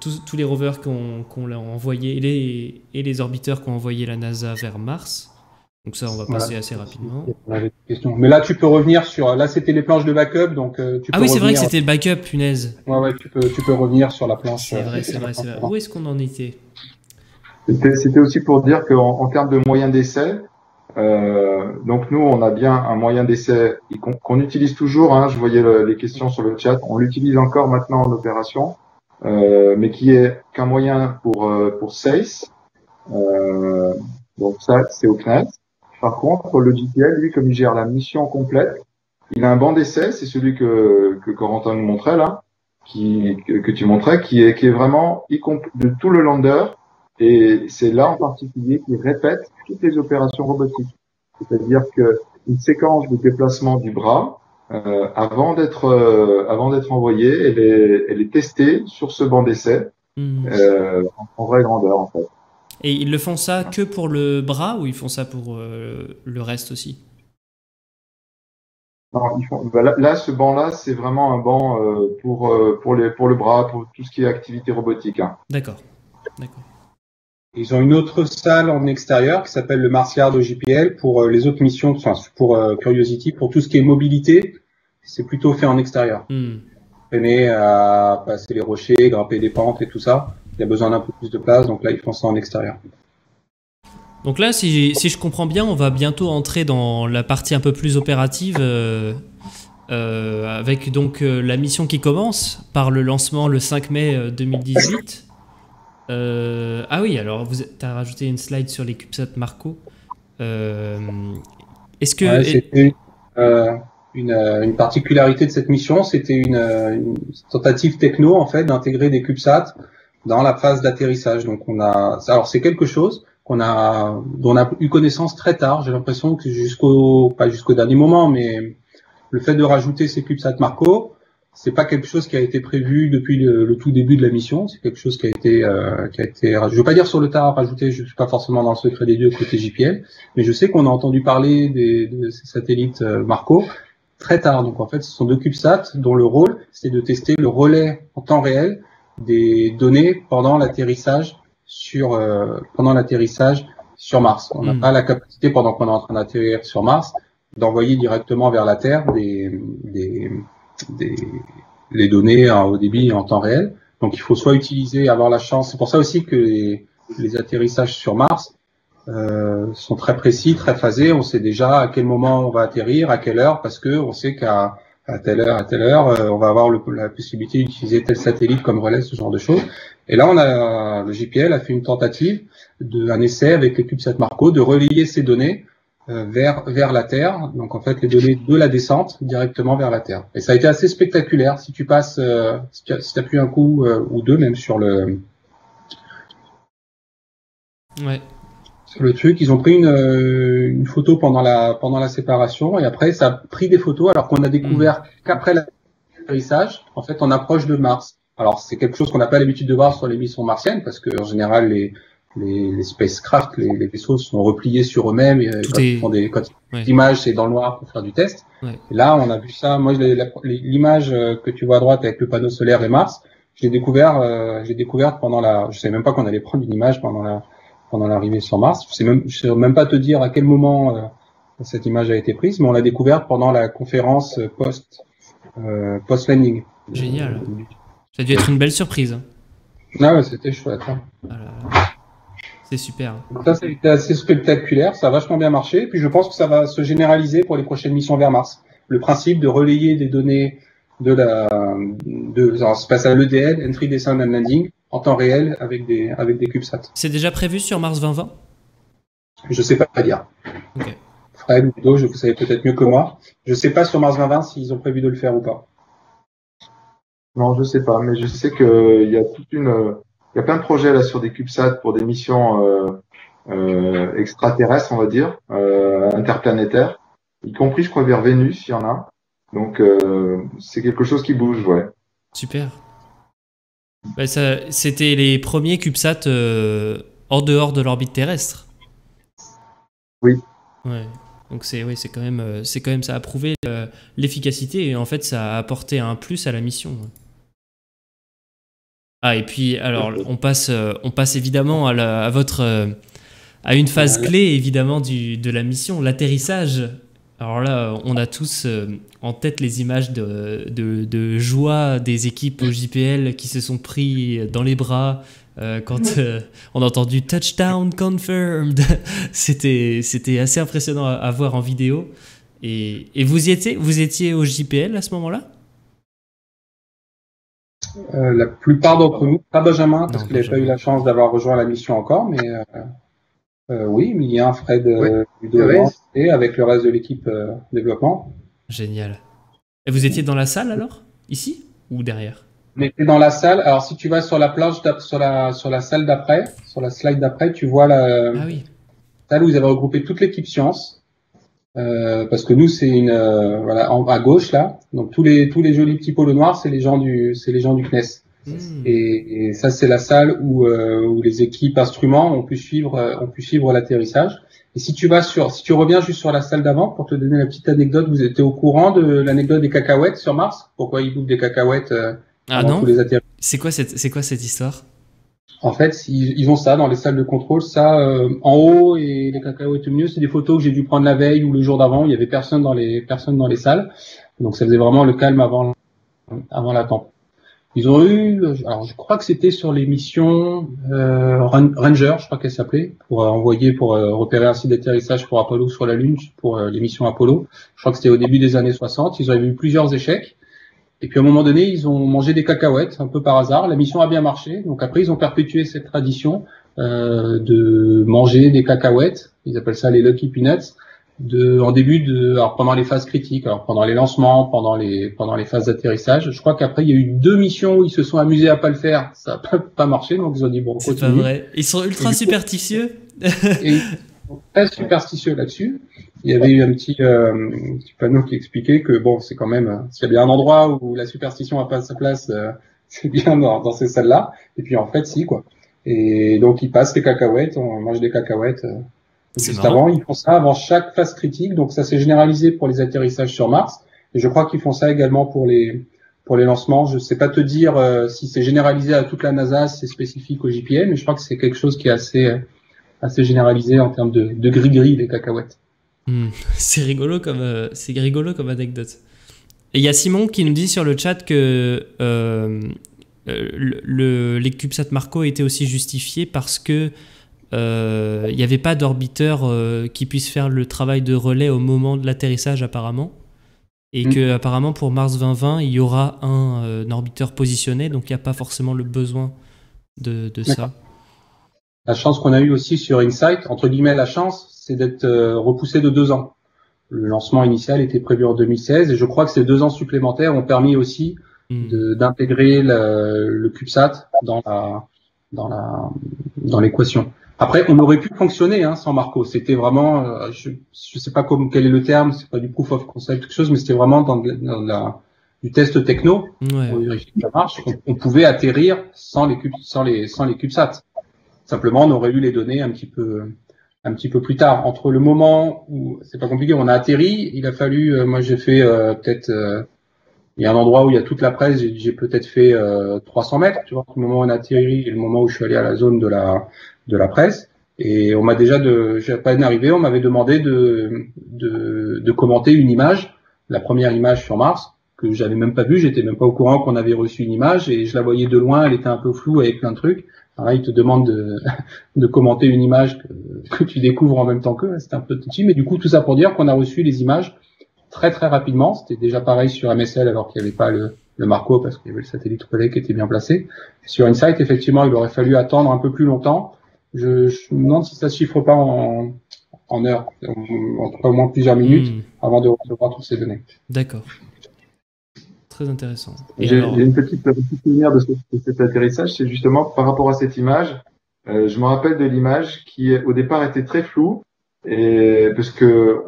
tous les rovers qu'on l'a envoyé et les orbiteurs qu'ont envoyé la NASA vers Mars. Donc ça, on va passer assez rapidement. Mais là, tu peux revenir sur... Là, c'était les planches de backup, donc tu peux oui, c'est vrai que c'était le backup, punaise. Ouais, tu peux revenir sur la planche. C'est vrai. Où est-ce qu'on en était? C'était aussi pour dire qu'en termes de moyens d'essai, donc nous, on a bien un moyen d'essai qu'on utilise toujours. Hein, je voyais les questions sur le chat. On l'utilise encore maintenant en opération, mais qui est qu'un moyen pour SACE. Donc ça, c'est au CNES. Par contre, le JPL, lui, comme il gère la mission complète, il a un banc d'essai, c'est celui que Corentin nous montrait là, que tu montrais, qui est vraiment de tout le lander, et c'est là en particulier qu'il répète toutes les opérations robotiques. C'est-à-dire que une séquence de déplacement du bras, avant d'être envoyée, elle est testée sur ce banc d'essai, en vraie grandeur en fait. Et ils le font ça que pour le bras ou ils font ça pour le reste aussi? Non, là, ce banc-là, c'est vraiment un banc pour le bras, pour tout ce qui est activité robotique. Hein. D'accord. Ils ont une autre salle en extérieur qui s'appelle le Mars Yard au JPL pour les autres missions, enfin pour Curiosity, pour tout ce qui est mobilité, c'est plutôt fait en extérieur. Traîner à passer les rochers, grimper des pentes et tout ça. Il y a besoin d'un peu plus de place, donc là, ils font ça en extérieur. Donc là, si je comprends bien, on va bientôt entrer dans la partie un peu plus opérative avec donc la mission qui commence par le lancement le 5 mai 2018. Ah oui, alors tu as rajouté une slide sur les CubeSat Marco. Est-ce que... Ouais, c'était une particularité de cette mission, c'était une tentative techno en fait d'intégrer des CubeSat dans la phase d'atterrissage. Donc alors c'est quelque chose dont on a eu connaissance très tard. J'ai l'impression que pas jusqu'au dernier moment, mais le fait de rajouter ces CubeSat Marco, c'est pas quelque chose qui a été prévu depuis le tout début de la mission. C'est quelque chose qui a été, je veux pas dire sur le tard rajouté. Je suis pas forcément dans le secret des dieux côté JPL, mais je sais qu'on a entendu parler de ces satellites Marco très tard. Donc en fait, ce sont 2 CubeSat dont le rôle c'est de tester le relais en temps réel des données pendant l'atterrissage sur Mars. On n'a pas la capacité pendant qu'on est en train d'atterrir sur Mars d'envoyer directement vers la Terre les données en haut débit en temps réel. Donc il faut soit avoir la chance. C'est pour ça aussi que les atterrissages sur Mars sont très précis, très phasés. On sait déjà à quel moment on va atterrir, à quelle heure, parce que on sait qu'à telle heure, on va avoir la possibilité d'utiliser tel satellite comme relais, ce genre de choses. Et là, le JPL a fait une tentative un essai avec les CubeSat Marco de relier ces données vers la Terre. Donc en fait, les données de la descente directement vers la Terre. Et ça a été assez spectaculaire. Si tu passes, si tu appuies un coup ou deux même sur le truc, ils ont pris une photo pendant la séparation et après ça a pris des photos alors qu'on a découvert qu'après l'atterrissage, en fait, on approche de Mars. Alors c'est quelque chose qu'on n'a pas l'habitude de voir sur les missions martiennes parce que en général les spacecraft, les vaisseaux sont repliés sur eux-mêmes. Quand l'image c'est dans le noir pour faire du test. Ouais. Et là, on a vu ça. Moi, l'image que tu vois à droite avec le panneau solaire et Mars, j'ai découvert pendant je savais même pas qu'on allait prendre une image pendant l'arrivée sur Mars. Je sais même pas te dire à quel moment cette image a été prise, mais on l'a découverte pendant la conférence post-landing. Génial. Ça a dû être une belle surprise. Ah ouais, c'était chouette. Hein. C'est super. Donc ça, c'était assez spectaculaire, ça a vachement bien marché. Puis je pense que ça va se généraliser pour les prochaines missions vers Mars. Le principe de relayer des données ça se passe à l'EDL, Entry, Descent and Landing, en temps réel avec des CubeSats. C'est déjà prévu sur Mars 2020? Je sais pas dire. Okay. Fred ou Ludo, vous savez peut-être mieux que moi. Je sais pas sur Mars 2020 s'ils ont prévu de le faire ou pas. Non, je sais pas, mais je sais qu'il y a il y a plein de projets là sur des CubeSats pour des missions extraterrestres, on va dire, interplanétaires, y compris, je crois, vers Vénus, il y en a. Donc, c'est quelque chose qui bouge, ouais. Super. Bah, c'était les premiers CubeSats hors dehors de l'orbite terrestre. Oui. Ouais. Donc c'est quand même ça a prouvé l'efficacité et en fait ça a apporté un plus à la mission. Ah, et puis alors on passe évidemment à une phase clé évidemment de la mission, l'atterrissage. Alors là, on a tous en tête les images de joie des équipes au JPL qui se sont pris dans les bras quand on a entendu touchdown confirmed. C'était assez impressionnant à voir en vidéo. Et vous étiez au JPL à ce moment-là? La plupart d'entre nous, pas Benjamin, parce qu'il n'avait pas eu la chance d'avoir rejoint la mission encore, mais oui, Emilien, Fred, Ludo, et avec le reste de l'équipe développement. Génial. Et vous étiez dans la salle alors? Ici? Ou derrière? On était dans la salle. Alors si tu vas sur la planche, sur la salle d'après, sur la slide d'après, tu vois la salle où ils avaient regroupé toute l'équipe science. Parce que nous c'est à gauche là. Donc tous les jolis petits polos noirs, c'est les gens du CNES. Et ça c'est la salle où les équipes instruments ont pu suivre l'atterrissage. Et si tu reviens juste sur la salle d'avant pour te donner la petite anecdote, vous étiez au courant de l'anecdote des cacahuètes sur Mars? Pourquoi ils bouffent des cacahuètes non. tous les atterrissages? C'est quoi cette histoire? En fait, ils ont ça dans les salles de contrôle, ça en haut, et les cacahuètes au milieu, c'est des photos que j'ai dû prendre la veille ou le jour d'avant. Il y avait personne dans les salles, donc ça faisait vraiment le calme avant la tempête. Ils ont eu, alors je crois que c'était sur les missions Ranger, je crois qu'elle s'appelait, pour repérer un site d'atterrissage pour Apollo sur la Lune, pour les missions Apollo. Je crois que c'était au début des années 60. Ils avaient eu plusieurs échecs. Et puis à un moment donné, ils ont mangé des cacahuètes, un peu par hasard. La mission a bien marché. Donc après, ils ont perpétué cette tradition de manger des cacahuètes. Ils appellent ça les Lucky Peanuts. Alors pendant les phases critiques, alors pendant les lancements, pendant les phases d'atterrissage. Je crois qu'après il y a eu 2 missions où ils se sont amusés à pas le faire, ça a pas marché, donc ils ont dit bon, c'est pas vrai. Ils sont ultra superstitieux. Et ils sont très superstitieux là-dessus. Il y avait eu un petit panneau qui expliquait que bon, c'est quand même, s'il y a bien un endroit où la superstition a pas sa place, c'est bien dans ces salles-là. Et puis en fait, si quoi. Et donc ils passent les cacahuètes, on mange des cacahuètes. Juste avant, ils font ça avant chaque phase critique, donc ça s'est généralisé pour les atterrissages sur Mars, et je crois qu'ils font ça également pour les lancements. Je sais pas te dire si c'est généralisé à toute la NASA, si c'est spécifique au JPL, mais je crois que c'est quelque chose qui est assez généralisé en termes de gris-gris des cacahuètes. C'est rigolo comme anecdote. Et il y a Simon qui nous dit sur le chat que les CubeSats Marco étaient aussi justifiés parce que il n'y avait pas d'orbiteur qui puisse faire le travail de relais au moment de l'atterrissage apparemment, et que apparemment pour Mars 2020 il y aura un orbiteur positionné, donc il n'y a pas forcément le besoin de ça. La chance qu'on a eue aussi sur InSight, entre guillemets la chance, c'est d'être repoussé de 2 ans. Le lancement initial était prévu en 2016 et je crois que ces 2 ans supplémentaires ont permis aussi d'intégrer le CubeSat dans l'équation. Après, on aurait pu fonctionner sans Marco. C'était vraiment, je sais pas quel est le terme, c'est pas du proof of concept quelque chose, mais c'était vraiment du test techno. Ouais. Pour vérifier que ça marche. On pouvait atterrir sans les CubeSats. Simplement, on aurait eu les données un petit peu plus tard. Entre le moment où, c'est pas compliqué, on a atterri, il a fallu, moi j'ai fait il y a un endroit où il y a toute la presse, j'ai peut-être fait 300 mètres, tu vois, entre le moment où on a atterri et le moment où je suis allé à la zone de la presse. Et on m'a déjà, j'ai pas d'arrivée, on m'avait demandé de commenter une image, la première image sur Mars, que j'avais même pas vue, j'étais même pas au courant qu'on avait reçu une image, et je la voyais de loin, elle était un peu floue avec plein de trucs. Alors là, ils te demandent de commenter une image que tu découvres en même temps qu'eux, c'était un peu touchy, mais du coup, tout ça pour dire qu'on a reçu les images très très rapidement. C'était déjà pareil sur MSL alors qu'il n'y avait pas le Marco parce qu'il y avait le satellite relais qui était bien placé. Sur InSight, effectivement, il aurait fallu attendre un peu plus longtemps. Je me demande si ça se chiffre pas en heures, en tout cas au moins plusieurs minutes avant de recevoir toutes ces données. D'accord. Très intéressant. J'ai une petite souvenir de cet atterrissage, c'est justement par rapport à cette image. Je me rappelle de l'image qui au départ était très floue, et parce que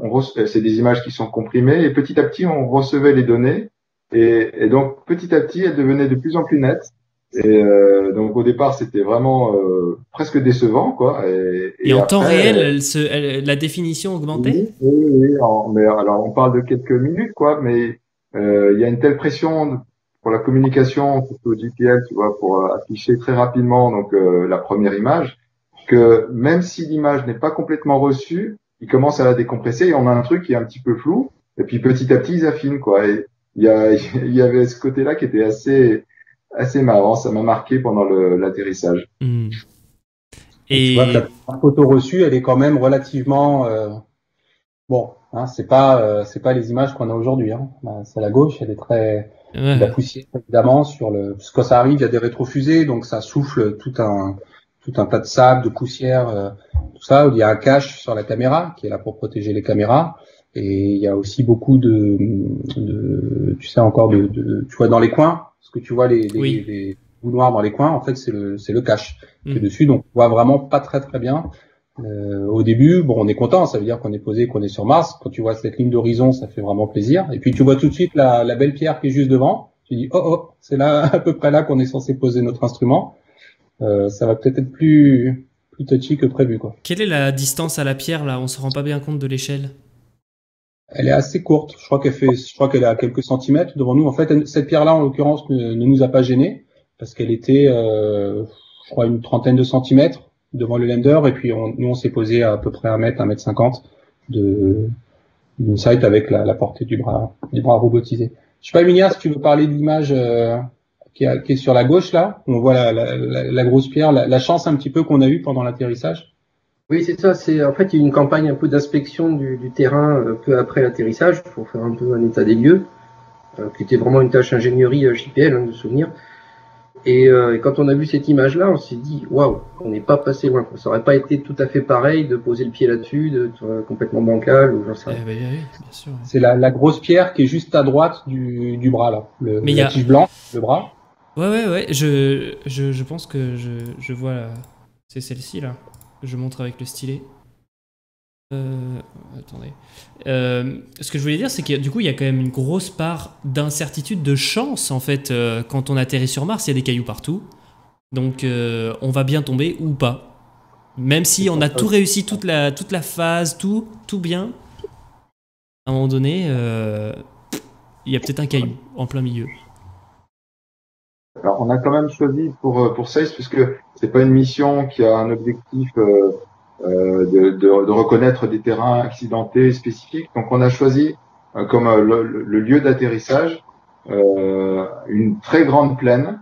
c'est des images qui sont comprimées, et petit à petit on recevait les données, et donc petit à petit elles devenaient de plus en plus nettes. Et donc au départ c'était vraiment presque décevant, quoi. Et en après, temps réel, la définition augmentait. Oui, mais alors on parle de quelques minutes, quoi, mais il y a une telle pression pour la communication, surtout au JPL, tu vois, pour afficher très rapidement donc la première image, que même si l'image n'est pas complètement reçue, ils commencent à la décompresser et on a un truc qui est un petit peu flou, et puis petit à petit ils affinent, quoi. Et il y avait ce côté-là qui était assez marrant, ça m'a marqué pendant l'atterrissage. Et tu vois que la photo reçue, elle est quand même relativement bon, hein, c'est pas les images qu'on a aujourd'hui, hein. C'est à la gauche, il y a de la poussière évidemment parce que quand ça arrive, il y a des rétrofusées, donc ça souffle tout un tas de sable, de poussière, tout ça. Il y a un cache sur la caméra qui est là pour protéger les caméras, et il y a aussi beaucoup tu sais encore tu vois dans les coins, parce que tu vois les bouts noirs dans les coins, en fait c'est le cache qui est dessus, donc on voit vraiment pas très très bien. Au début, bon, on est content, ça veut dire qu'on est posé, qu'on est sur Mars. Quand tu vois cette ligne d'horizon, ça fait vraiment plaisir. Et puis tu vois tout de suite la belle pierre qui est juste devant. Tu dis c'est là à peu près là qu'on est censé poser notre instrument. Ça va peut-être être plus touchy que prévu, quoi. Quelle est la distance à la pierre là? On se rend pas bien compte de l'échelle. Elle est assez courte. Je crois qu'elle est à quelques centimètres devant nous. En fait, cette pierre-là, en l'occurrence, ne nous a pas gênés parce qu'elle était, je crois, une trentaine de centimètres devant le lander, et puis nous on s'est posé à peu près 1 mètre 50 d'InSight avec la portée du bras robotisé. Je sais pas, Emilia, si tu veux parler de l'image qui est sur la gauche là, où on voit la grosse pierre, la chance un petit peu qu'on a eue pendant l'atterrissage. Oui, c'est ça. C'est en fait il y a eu une campagne un peu d'inspection du terrain peu après l'atterrissage pour faire un peu un état des lieux, qui était vraiment une tâche ingénierie JPL, de souvenir. Et quand on a vu cette image-là, on s'est dit waouh, on n'est pas passé loin, quoi. Ça aurait pas été tout à fait pareil de poser le pied là-dessus, complètement bancal ou j'en sais rien. Oui, bien sûr. C'est la grosse pierre qui est juste à droite du bras là, la tige blanche, le bras. Ouais. Je pense que je vois c'est celle-ci là. Je montre avec le stylet. Attendez. Ce que je voulais dire, c'est que du coup, il y a quand même une grosse part d'incertitude, de chance en fait. Quand on atterrit sur Mars, il y a des cailloux partout. Donc, on va bien tomber ou pas. Même si on a tout réussi, toute la phase, tout bien. À un moment donné, il y a peut-être un caillou en plein milieu. Alors, on a quand même choisi pour SAIS, puisque c'est pas une mission qui a un objectif de reconnaître des terrains accidentés spécifiques. Donc on a choisi comme le lieu d'atterrissage une très grande plaine.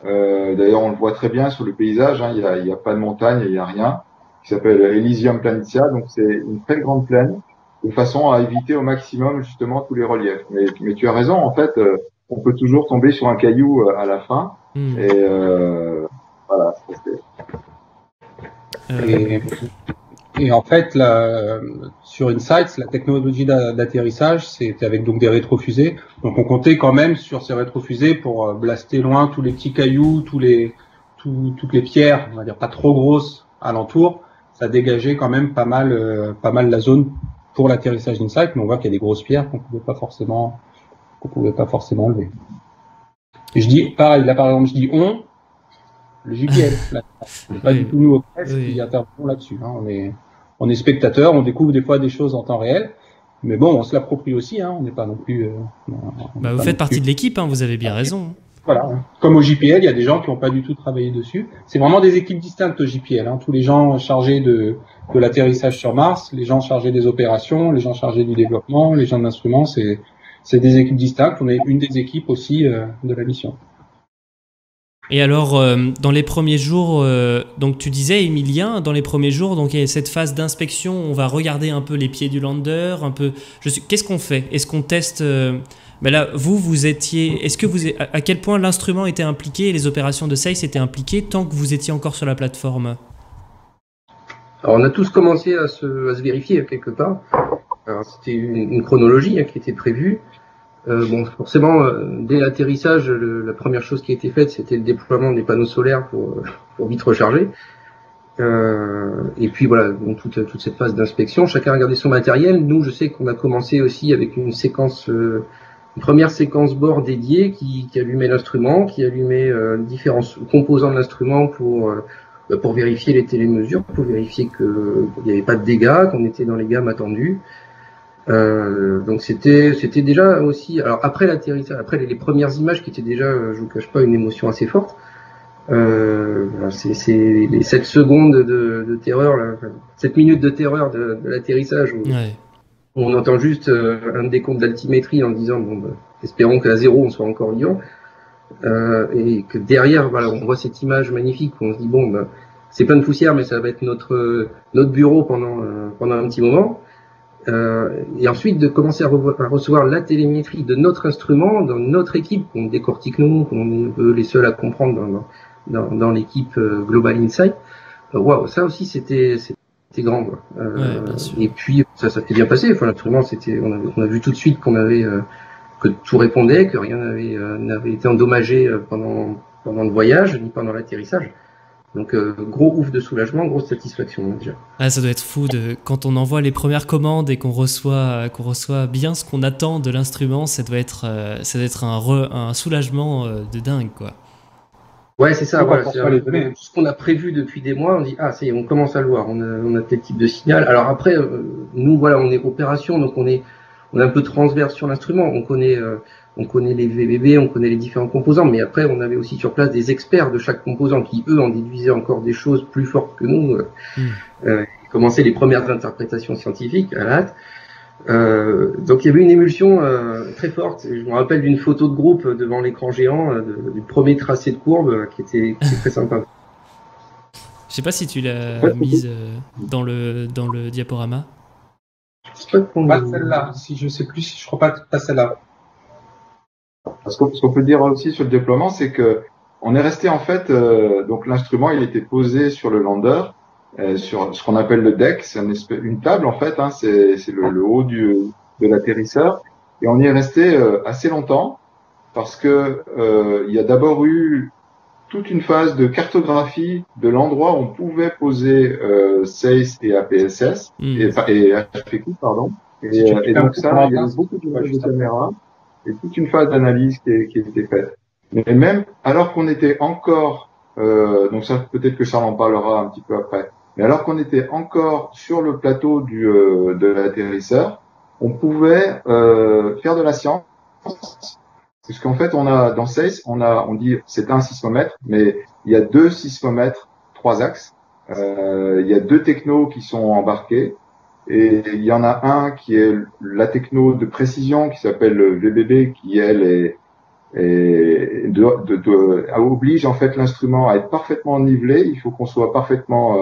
D'ailleurs on le voit très bien sur le paysage, hein, il y a pas de montagne, il y a rien, qui s'appelle Elysium Planitia. Donc c'est une très grande plaine de façon à éviter au maximum justement tous les reliefs. Mais tu as raison, en fait on peut toujours tomber sur un caillou à la fin. Et voilà. Et en fait, sur InSight, la technologie d'atterrissage, c'était avec donc des rétrofusées. Donc on comptait quand même sur ces rétrofusées pour blaster loin tous les petits cailloux, toutes les pierres, on va dire pas trop grosses alentour. Ça dégageait quand même pas mal la zone pour l'atterrissage d'InSight, mais on voit qu'il y a des grosses pierres qu'on pouvait pas forcément enlever. Et je dis pareil, là par exemple, je dis le JPL. C'est pas du tout nous au presse qui intervenons là-dessus. Hein. On est spectateurs, on découvre des fois des choses en temps réel, mais bon, on se l'approprie aussi. Hein. On n'est pas non plus. Vous faites partie de l'équipe, hein, vous avez bien raison. Voilà. Comme au JPL, il y a des gens qui n'ont pas du tout travaillé dessus. C'est vraiment des équipes distinctes au JPL. Hein. Tous les gens chargés de l'atterrissage sur Mars, les gens chargés des opérations, les gens chargés du développement, les gens de l'instrument, c'est des équipes distinctes. On est une des équipes aussi de la mission. Et alors, dans les premiers jours, donc tu disais, Emilien, dans les premiers jours, donc il y a cette phase d'inspection, on va regarder un peu les pieds du lander, un peu. Qu'est-ce qu'on fait? Est-ce qu'on teste ben là, vous étiez. Est-ce que à quel point l'instrument était impliqué et les opérations de SACE étaient impliquées tant que vous étiez encore sur la plateforme? Alors, on a tous commencé à se vérifier quelque part. C'était une chronologie qui était prévue. Bon, forcément, dès l'atterrissage, la première chose qui a été faite, c'était le déploiement des panneaux solaires pour vite recharger. Et puis voilà, donc toute cette phase d'inspection, chacun a regardé son matériel. Nous, je sais qu'on a commencé aussi avec une première séquence bord dédiée qui allumait l'instrument, qui allumait différents composants de l'instrument pour vérifier les télémesures, pour vérifier qu'il n'y avait pas de dégâts, qu'on était dans les gammes attendues. Donc c'était déjà aussi, alors après l'atterrissage, après les premières images qui étaient déjà, je vous cache pas, une émotion assez forte. C'est les 7 secondes de terreur, là, 7 minutes de terreur de l'atterrissage où on entend juste un décompte d'altimétrie en disant bon, espérons qu'à 0 on soit encore vivant, et que derrière voilà, on voit cette image magnifique où on se dit bon, c'est plein de poussière mais ça va être notre bureau pendant un petit moment. Et ensuite de commencer à recevoir la télémétrie de notre instrument dans notre équipe qu'on décortique nous, qu'on est les seuls à comprendre dans l'équipe Global Insight. Waouh, ça aussi c'était grand. Et puis ça s'est bien passé. Enfin, l'instrument, on a vu tout de suite que tout répondait, que rien n'avait été endommagé pendant le voyage ni pendant l'atterrissage. Donc gros ouf de soulagement, grosse satisfaction déjà. Ah, ça doit être fou quand on envoie les premières commandes et qu'on reçoit bien ce qu'on attend de l'instrument, ça doit être un soulagement de dingue quoi. Ouais, c'est ça. Voilà, tout ce qu'on a prévu depuis des mois, on dit ça y est, on commence à le voir. On a tel type de signal. Alors après, nous voilà, on est opération, donc on est un peu transverse sur l'instrument. On connaît les VBB, on connaît les différents composants, mais après on avait aussi sur place des experts de chaque composant qui eux en déduisaient encore des choses plus fortes que nous. Commençaient les premières interprétations scientifiques à la hâte. Donc il y avait une émulsion très forte. Je me rappelle d'une photo de groupe devant l'écran géant du premier tracé de courbe qui était très sympa. Je sais pas si tu l'as mise dans le diaporama. Pas celle-là. Si je sais plus, si je crois pas celle-là. Ce qu'on peut dire aussi sur le déploiement, c'est que on est resté en fait, donc l'instrument il était posé sur le lander, sur ce qu'on appelle le deck, c'est une table en fait, hein, c'est le haut de l'atterrisseur, et on y est resté assez longtemps parce que il y a d'abord eu toute une phase de cartographie de l'endroit où on pouvait poser SACE et APSS et HPQ pardon, et donc ça il y a eu beaucoup d'images de caméra et toute une phase d'analyse qui était faite. Mais même alors qu'on était encore, donc ça peut-être que Charles en parlera un petit peu après, mais alors qu'on était encore sur le plateau de l'atterrisseur, on pouvait faire de la science, puisqu'en fait dans SACE, on dit c'est un sismomètre, mais il y a 2 sismomètres, 3 axes, il y a 2 technos qui sont embarqués. Et il y en a un qui est la techno de précision qui s'appelle le VBB, qui elle oblige en fait l'instrument à être parfaitement nivelé. Il faut qu'on soit parfaitement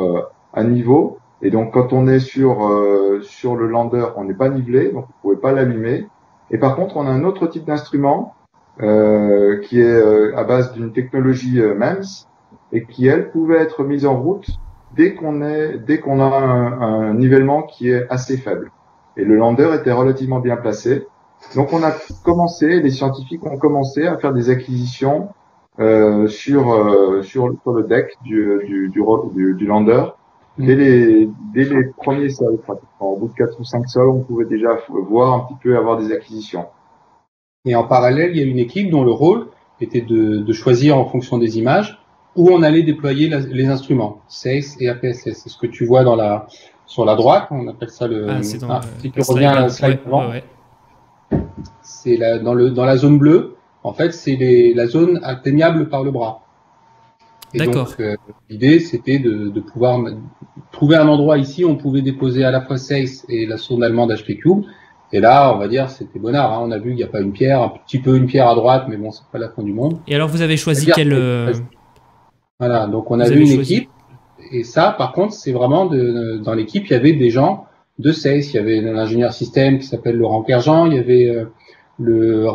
à niveau. Et donc quand on est sur le lander, on n'est pas nivelé, donc vous pouvez pas l'allumer. Et par contre, on a un autre type d'instrument qui est à base d'une technologie MEMS et qui elle pouvait être mise en route dès qu'on a un nivellement qui est assez faible. Et le lander était relativement bien placé. Donc les scientifiques ont commencé à faire des acquisitions sur le deck du lander. Dès les premiers sols, pratiquement. Au bout de 4 ou 5 sols, on pouvait déjà voir un petit peu avoir des acquisitions. Et en parallèle, il y a une équipe dont le rôle était de choisir en fonction des images où on allait déployer les instruments, SACE et APSS. C'est ce que tu vois sur la droite, on appelle ça c'est dans si tu reviens à la slide avant, c'est dans la zone bleue, en fait, c'est la zone atteignable par le bras. Et donc, l'idée, c'était de pouvoir trouver un endroit ici où on pouvait déposer à la fois SACE et la sonde allemande HP-Cube. Et là, on va dire, c'était bonnard. Hein. On a vu qu'il n'y a pas une pierre, un petit peu une pierre à droite, mais bon, c'est pas la fin du monde. Et alors, vous avez choisi Voilà, donc on a vu une équipe. Et ça, par contre, c'est vraiment dans l'équipe, il y avait des gens de SACE. Il y avait l'ingénieur système qui s'appelle Laurent Kerjean. Il y avait le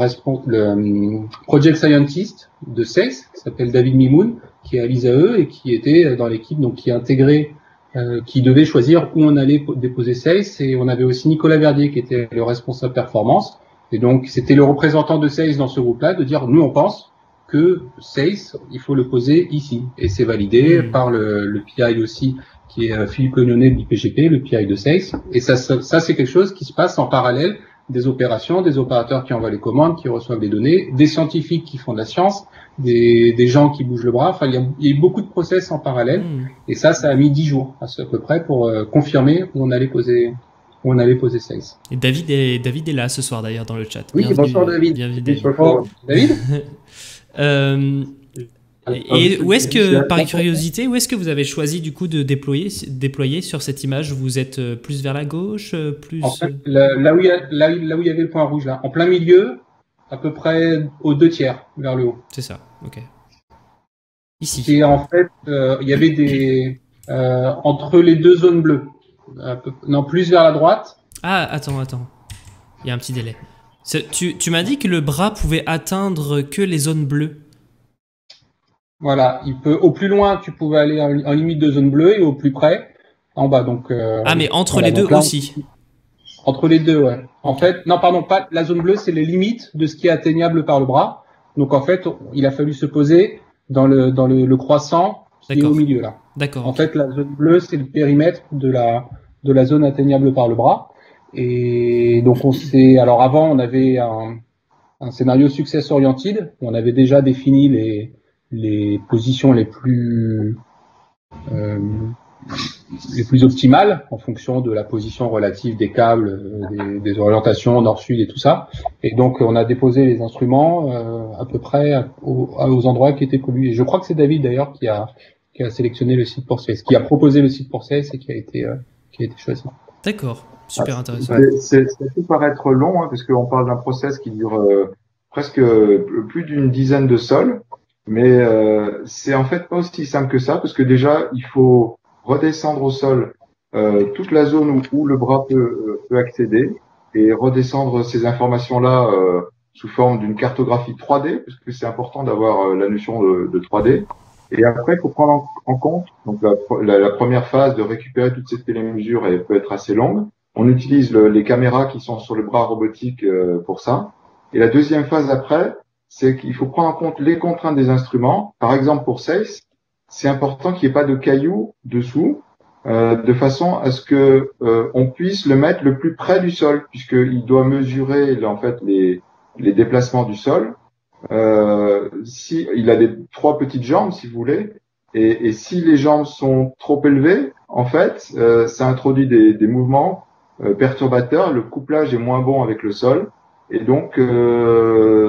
project scientist de SACE qui s'appelle David Mimoun, qui est à l'ISAE et qui était dans l'équipe, donc qui intégrait, qui devait choisir où on allait déposer SACE. Et on avait aussi Nicolas Verdier qui était le responsable performance. Et donc, c'était le représentant de SACE dans ce groupe-là de dire, nous, on pense que SACE, il faut le poser ici. Et c'est validé par le PI aussi, qui est Philippe Legnonnet de l'IPGP, le PI de SACE. Et ça c'est quelque chose qui se passe en parallèle des opérations, des opérateurs qui envoient les commandes, qui reçoivent des données, des scientifiques qui font de la science, des gens qui bougent le bras. Enfin, il y a eu beaucoup de process en parallèle. Et ça a mis 10 jours à peu près pour confirmer où on allait poser SACE. Et David est là ce soir d'ailleurs dans le chat. Oui, bienvenue, bonsoir David. Bienvenue David. Et où est-ce que, par curiosité, où est-ce que vous avez choisi du coup de déployer sur cette image? Vous êtes plus vers la gauche, plus en fait, là où il y avait le point rouge là, en plein milieu, à peu près aux 2/3 vers le haut. C'est ça, ok. Ici. Et en fait, il y avait entre les deux zones bleues, non plus vers la droite. Ah, attends, il y a un petit délai. Tu m'as dit que le bras pouvait atteindre que les zones bleues. Voilà, au plus loin, tu pouvais aller en limite de zone bleue et au plus près, en bas. Donc, mais entre les deux là, aussi. Entre les deux, ouais. En fait, non, pardon, pas la zone bleue, c'est les limites de ce qui est atteignable par le bras. Donc en fait, il a fallu se poser dans le croissant qui est au milieu là. D'accord. En fait, la zone bleue, c'est le périmètre de la zone atteignable par le bras. Et donc alors avant, on avait un scénario success oriented. On avait déjà défini les positions les plus optimales en fonction de la position relative des câbles, des orientations nord-sud et tout ça. Et donc on a déposé les instruments à peu près aux endroits qui étaient prévus. Et je crois que c'est David d'ailleurs qui a sélectionné le site pour SACE, qui a proposé le site pour SACE et qui a été choisi. D'accord, super intéressant. Ça peut paraître long parce qu'on parle d'un process qui dure presque plus d'une dizaine de sols. Mais c'est en fait pas aussi simple que ça, parce que déjà, il faut redescendre au sol toute la zone où le bras peut accéder, et redescendre ces informations-là sous forme d'une cartographie 3D, parce que c'est important d'avoir la notion de 3D. Et après, il faut prendre en compte donc la première phase de récupérer toutes ces télémesures, elle peut être assez longue. On utilise les caméras qui sont sur le bras robotique pour ça. Et la deuxième phase après, c'est qu'il faut prendre en compte les contraintes des instruments. Par exemple, pour SACE, c'est important qu'il n'y ait pas de cailloux dessous, de façon à ce que on puisse le mettre le plus près du sol, puisqu'il doit mesurer en fait les déplacements du sol. Il a trois petites jambes, si vous voulez, et si les jambes sont trop élevées, en fait, ça introduit des mouvements perturbateurs. Le couplage est moins bon avec le sol. Et donc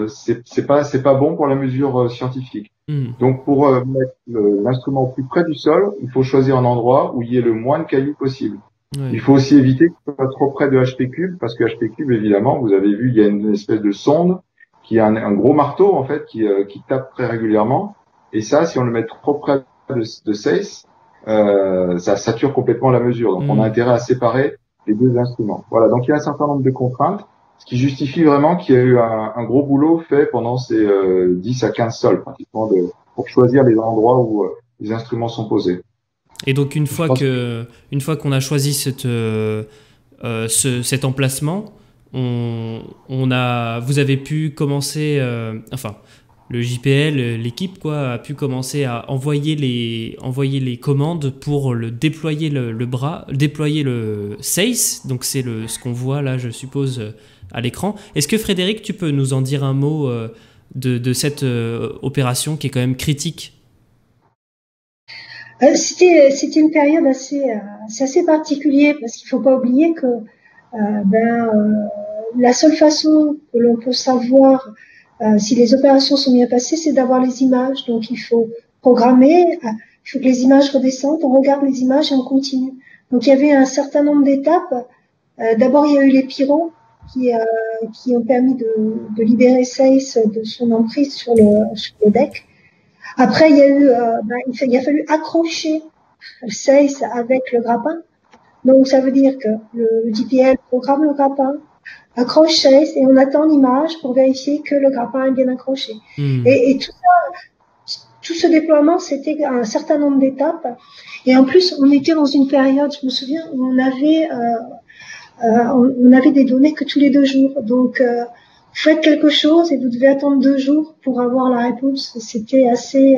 c'est pas bon pour la mesure scientifique. Donc pour mettre l'instrument au plus près du sol, il faut choisir un endroit où il y ait le moins de cailloux possible. Ouais. Il faut aussi éviter qu'il soit trop près de HP-Cube, parce que HP-Cube, évidemment, vous avez vu, il y a une espèce de sonde qui a un gros marteau en fait qui tape très régulièrement. Et ça, si on le met trop près de SACE, ça sature complètement la mesure. Donc on a intérêt à séparer les deux instruments. Voilà. Donc il y a un certain nombre de contraintes. Ce qui justifie vraiment qu'il y a eu un gros boulot fait pendant ces 10 à 15 sols, pratiquement, pour choisir les endroits où les instruments sont posés. Et donc, une fois qu'on a choisi cet emplacement, vous avez pu commencer, le JPL, l'équipe, a pu commencer à envoyer les commandes pour déployer déployer le SACE. Donc, c'est ce qu'on voit là, je suppose, à l'écran. Est-ce que Frédéric, tu peux nous en dire un mot de cette opération qui est quand même critique? C'était une période c'est assez particulier parce qu'il faut pas oublier que la seule façon que l'on peut savoir si les opérations sont bien passées, c'est d'avoir les images. Donc il faut programmer, il faut que les images redescendent, on regarde les images et on continue. Donc il y avait un certain nombre d'étapes. D'abord il y a eu les pyrons qui ont permis de libérer Seyss de son emprise sur le deck. Après, il a fallu accrocher Seyss avec le grappin. Donc, ça veut dire que le JPL programme le grappin, accroche Seyss et on attend l'image pour vérifier que le grappin est bien accroché. Et tout ce déploiement, c'était un certain nombre d'étapes. Et en plus, on était dans une période, je me souviens, où on avait des données que tous les 2 jours. Donc, faites quelque chose et vous devez attendre 2 jours pour avoir la réponse. C'était assez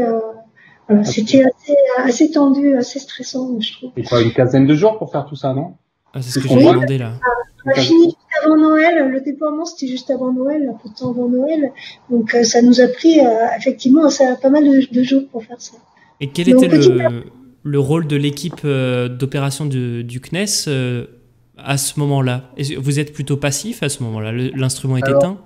tendu, assez stressant, je trouve. Il faut une quinzaine de jours pour faire tout ça, non? C'est ce que je me demandais là. On a fini juste avant Noël. Le déploiement, c'était juste avant Noël, un peu de temps avant Noël. Donc, ça nous a pris effectivement pas mal de jours pour faire ça. Et quel était le rôle de l'équipe d'opération du CNES à ce moment-là? Vous êtes plutôt passif à ce moment-là? L'instrument est éteint?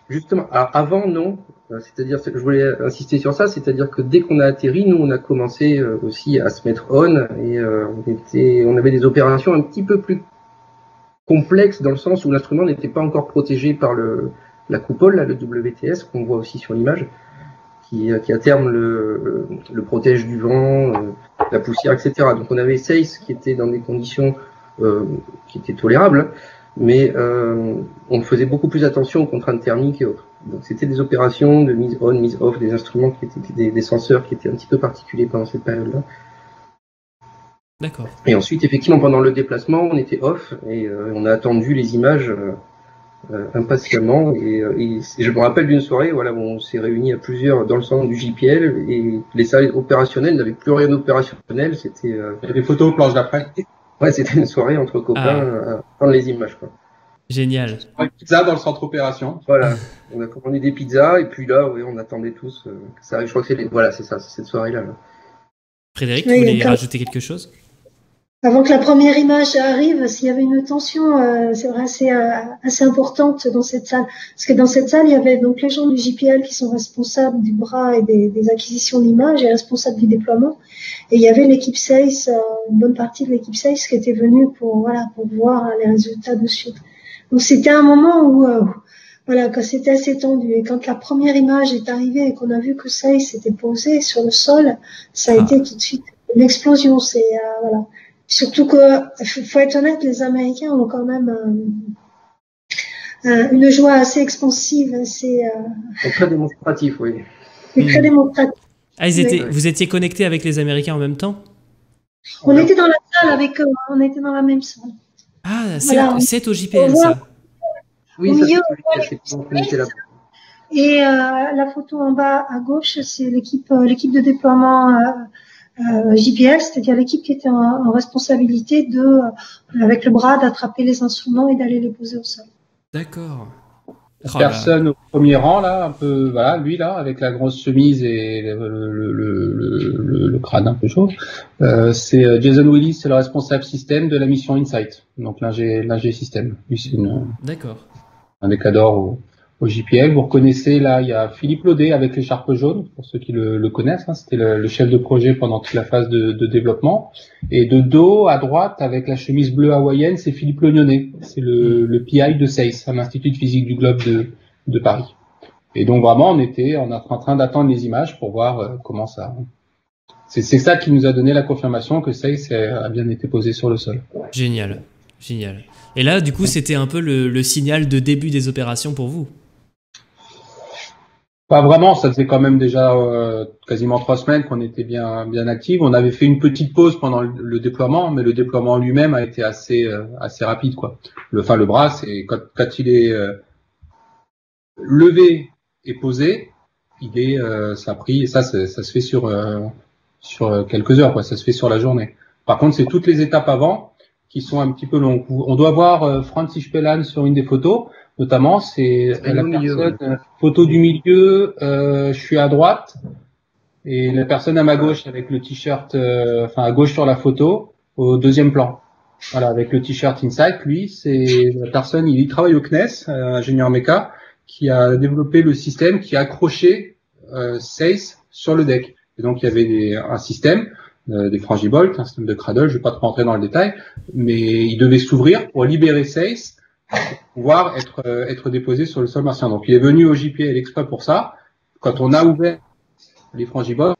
Justement, alors avant non, c'est-à-dire, je voulais insister sur ça, c'est-à-dire que dès qu'on a atterri, nous on a commencé aussi à se mettre on et on avait des opérations un petit peu plus complexes dans le sens où l'instrument n'était pas encore protégé par la coupole, là, le WTS qu'on voit aussi sur l'image, qui à terme le protège du vent, la poussière, etc. Donc on avait Seyss qui était dans des conditions qui étaient tolérables, mais on faisait beaucoup plus attention aux contraintes thermiques et autres. Donc c'était des opérations de mise on, mise off, des instruments qui étaient des senseurs qui étaient un petit peu particuliers pendant cette période-là. D'accord. Et ensuite, effectivement, pendant le déplacement, on était off et on a attendu les images impatiemment. Et je me rappelle d'une soirée, voilà, où on s'est réunis à plusieurs dans le centre du JPL et les salles opérationnelles n'avaient plus rien d'opérationnel. C'était Il y a des photos, planches d'après. Ouais, c'était une soirée entre copains à prendre les images, quoi. Génial. Une pizza dans le centre opération. Voilà, on a commandé des pizzas et puis là, oui, on attendait tous que ça arrive. Je crois que c'est ça, c'est cette soirée-là. Là. Frédéric, vous voulez rajouter quelque chose? Avant que la première image arrive, s'il y avait une tension, c'est vrai, assez importante dans cette salle. Parce que dans cette salle, il y avait donc les gens du JPL qui sont responsables du bras et des acquisitions d'images et responsables du déploiement. Et il y avait l'équipe Seyss, une bonne partie de l'équipe Seyss qui était venue pour voir les résultats de suite. Donc c'était un moment où, quand c'était assez tendu. Et quand la première image est arrivée et qu'on a vu que Seyss s'était posé sur le sol, ça a été tout de suite une explosion. Voilà. Surtout que, faut être honnête, les Américains ont quand même une joie assez expansive, très démonstratif, oui. Très démonstratif. Ah, vous étiez connectés avec les Américains en même temps? On était dans la salle avec eux, on était dans la même salle. Ah, c'est au JPL, ça? Oui, au ça milieu, c'est là. Et la photo en bas à gauche, c'est l'équipe de déploiement JPL, c'est-à-dire l'équipe qui était en responsabilité avec le bras, d'attraper les instruments et d'aller les poser au sol. D'accord. Personne au premier rang, là, un peu, voilà, lui, là, avec la grosse chemise et le crâne un peu chaud. C'est Jason Willis, c'est le responsable système de la mission Insight. Donc, l'ingé système. Lui, c'est un des cadors au JPL. Vous reconnaissez, là, il y a Philippe Laudet avec l'écharpe jaune, pour ceux qui le connaissent, hein, c'était le chef de projet pendant toute la phase de développement. Et de dos, à droite, avec la chemise bleue hawaïenne, c'est Philippe Lognonnet. C'est le PI de Seyss, à l'Institut de physique du globe de Paris. Et donc, vraiment, on est en train d'attendre les images pour voir comment ça... C'est ça qui nous a donné la confirmation que Seyss a bien été posé sur le sol. Génial. Et là, du coup, c'était un peu le signal de début des opérations pour vous? Pas vraiment, ça faisait quand même déjà quasiment 3 semaines qu'on était bien actifs. On avait fait une petite pause pendant le déploiement, mais le déploiement lui-même a été assez rapide, quoi. Le bras, c'est quand il est levé et posé, ça a pris, et ça se fait sur quelques heures, quoi. Ça se fait sur la journée. Par contre, c'est toutes les étapes avant qui sont un petit peu longues. On doit voir Francis Pellan sur une des photos. Notamment, c'est la personne, photo du milieu, je suis à droite, et la personne à ma gauche avec le t-shirt, enfin à gauche sur la photo, au deuxième plan. Voilà, avec le t-shirt Insight, lui, c'est la personne, il travaille au CNES, ingénieur méca, qui a développé le système qui a accroché SACE sur le deck. Et donc il y avait un système, des Frangibolt, un système de cradle, je vais pas trop rentrer dans le détail, mais il devait s'ouvrir pour libérer SACE, pour pouvoir être déposé sur le sol martien. Donc il est venu au JPL exprès pour ça. Quand on a ouvert les Frangibolt,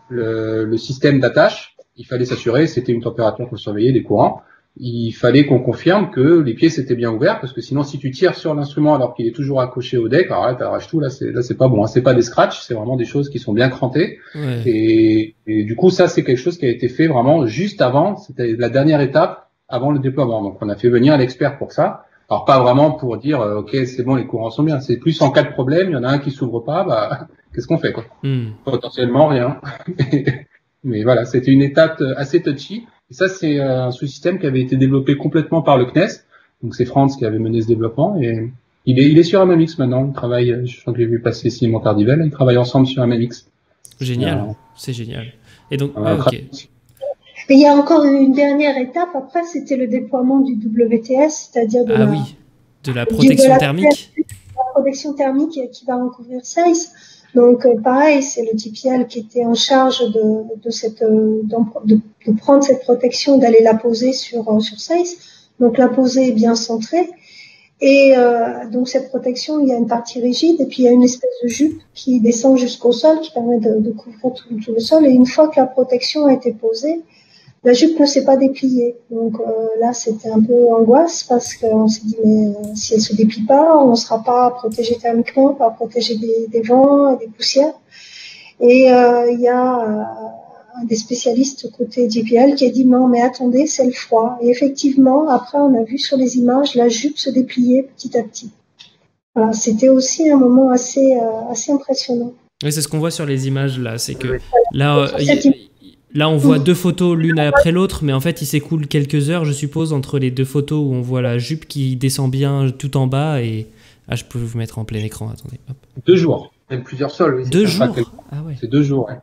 le système d'attache, il fallait s'assurer, c'était une température qu'on surveillait, des courants, il fallait qu'on confirme que les pieds s'étaient bien ouverts, parce que sinon si tu tires sur l'instrument alors qu'il est toujours accroché au deck, alors là t'arraches tout, là c'est pas bon, hein. C'est pas des scratchs, c'est vraiment des choses qui sont bien crantées. Ouais. Et du coup ça c'est quelque chose qui a été fait vraiment juste avant, c'était la dernière étape avant le déploiement. Donc on a fait venir l'expert pour ça. Alors pas vraiment pour dire ok c'est bon les courants sont bien, c'est plus en cas de problème, il y en a un qui s'ouvre pas, bah qu'est-ce qu'on fait quoi? Potentiellement rien. Mais voilà, c'était une étape assez touchy. Et ça, c'est un sous-système qui avait été développé complètement par le CNES. Donc c'est Franz qui avait mené ce développement. Et il est sur AMMX maintenant. Il travaille, je crois que j'ai vu passer Simon Tardivelle. Ils travaillent ensemble sur AMMX. Génial, c'est génial. Et donc, ok. Et il y a encore une dernière étape. Après, c'était le déploiement du WTS, c'est-à-dire de la protection thermique. La protection thermique qui va recouvrir SACE. Donc pareil, c'est le TPL qui était en charge de prendre cette protection, d'aller la poser sur SACE. Donc la poser est bien centrée. Et donc cette protection, il y a une partie rigide et puis il y a une espèce de jupe qui descend jusqu'au sol, qui permet de couvrir tout le sol. Et une fois que la protection a été posée, la jupe ne s'est pas dépliée. Donc là, c'était un peu angoisse parce qu'on s'est dit, mais si elle se déplie pas, on ne sera pas protégé thermiquement, pas protégé des vents et des poussières. Et il y a un des spécialistes côté JPL qui a dit, non, mais attendez, c'est le froid. Et effectivement, après, on a vu sur les images la jupe se déplier petit à petit. Voilà, c'était aussi un moment assez impressionnant. Oui, c'est ce qu'on voit sur les images là. C'est que là, on voit deux photos l'une après l'autre, mais en fait, il s'écoule quelques heures, je suppose, entre les deux photos où on voit la jupe qui descend bien tout en bas et... Ah, je peux vous mettre en plein écran, attendez. Hop. 2 jours. Même plusieurs sols. Oui, 2 jours. Ah ouais. C'est 2 jours, ouais.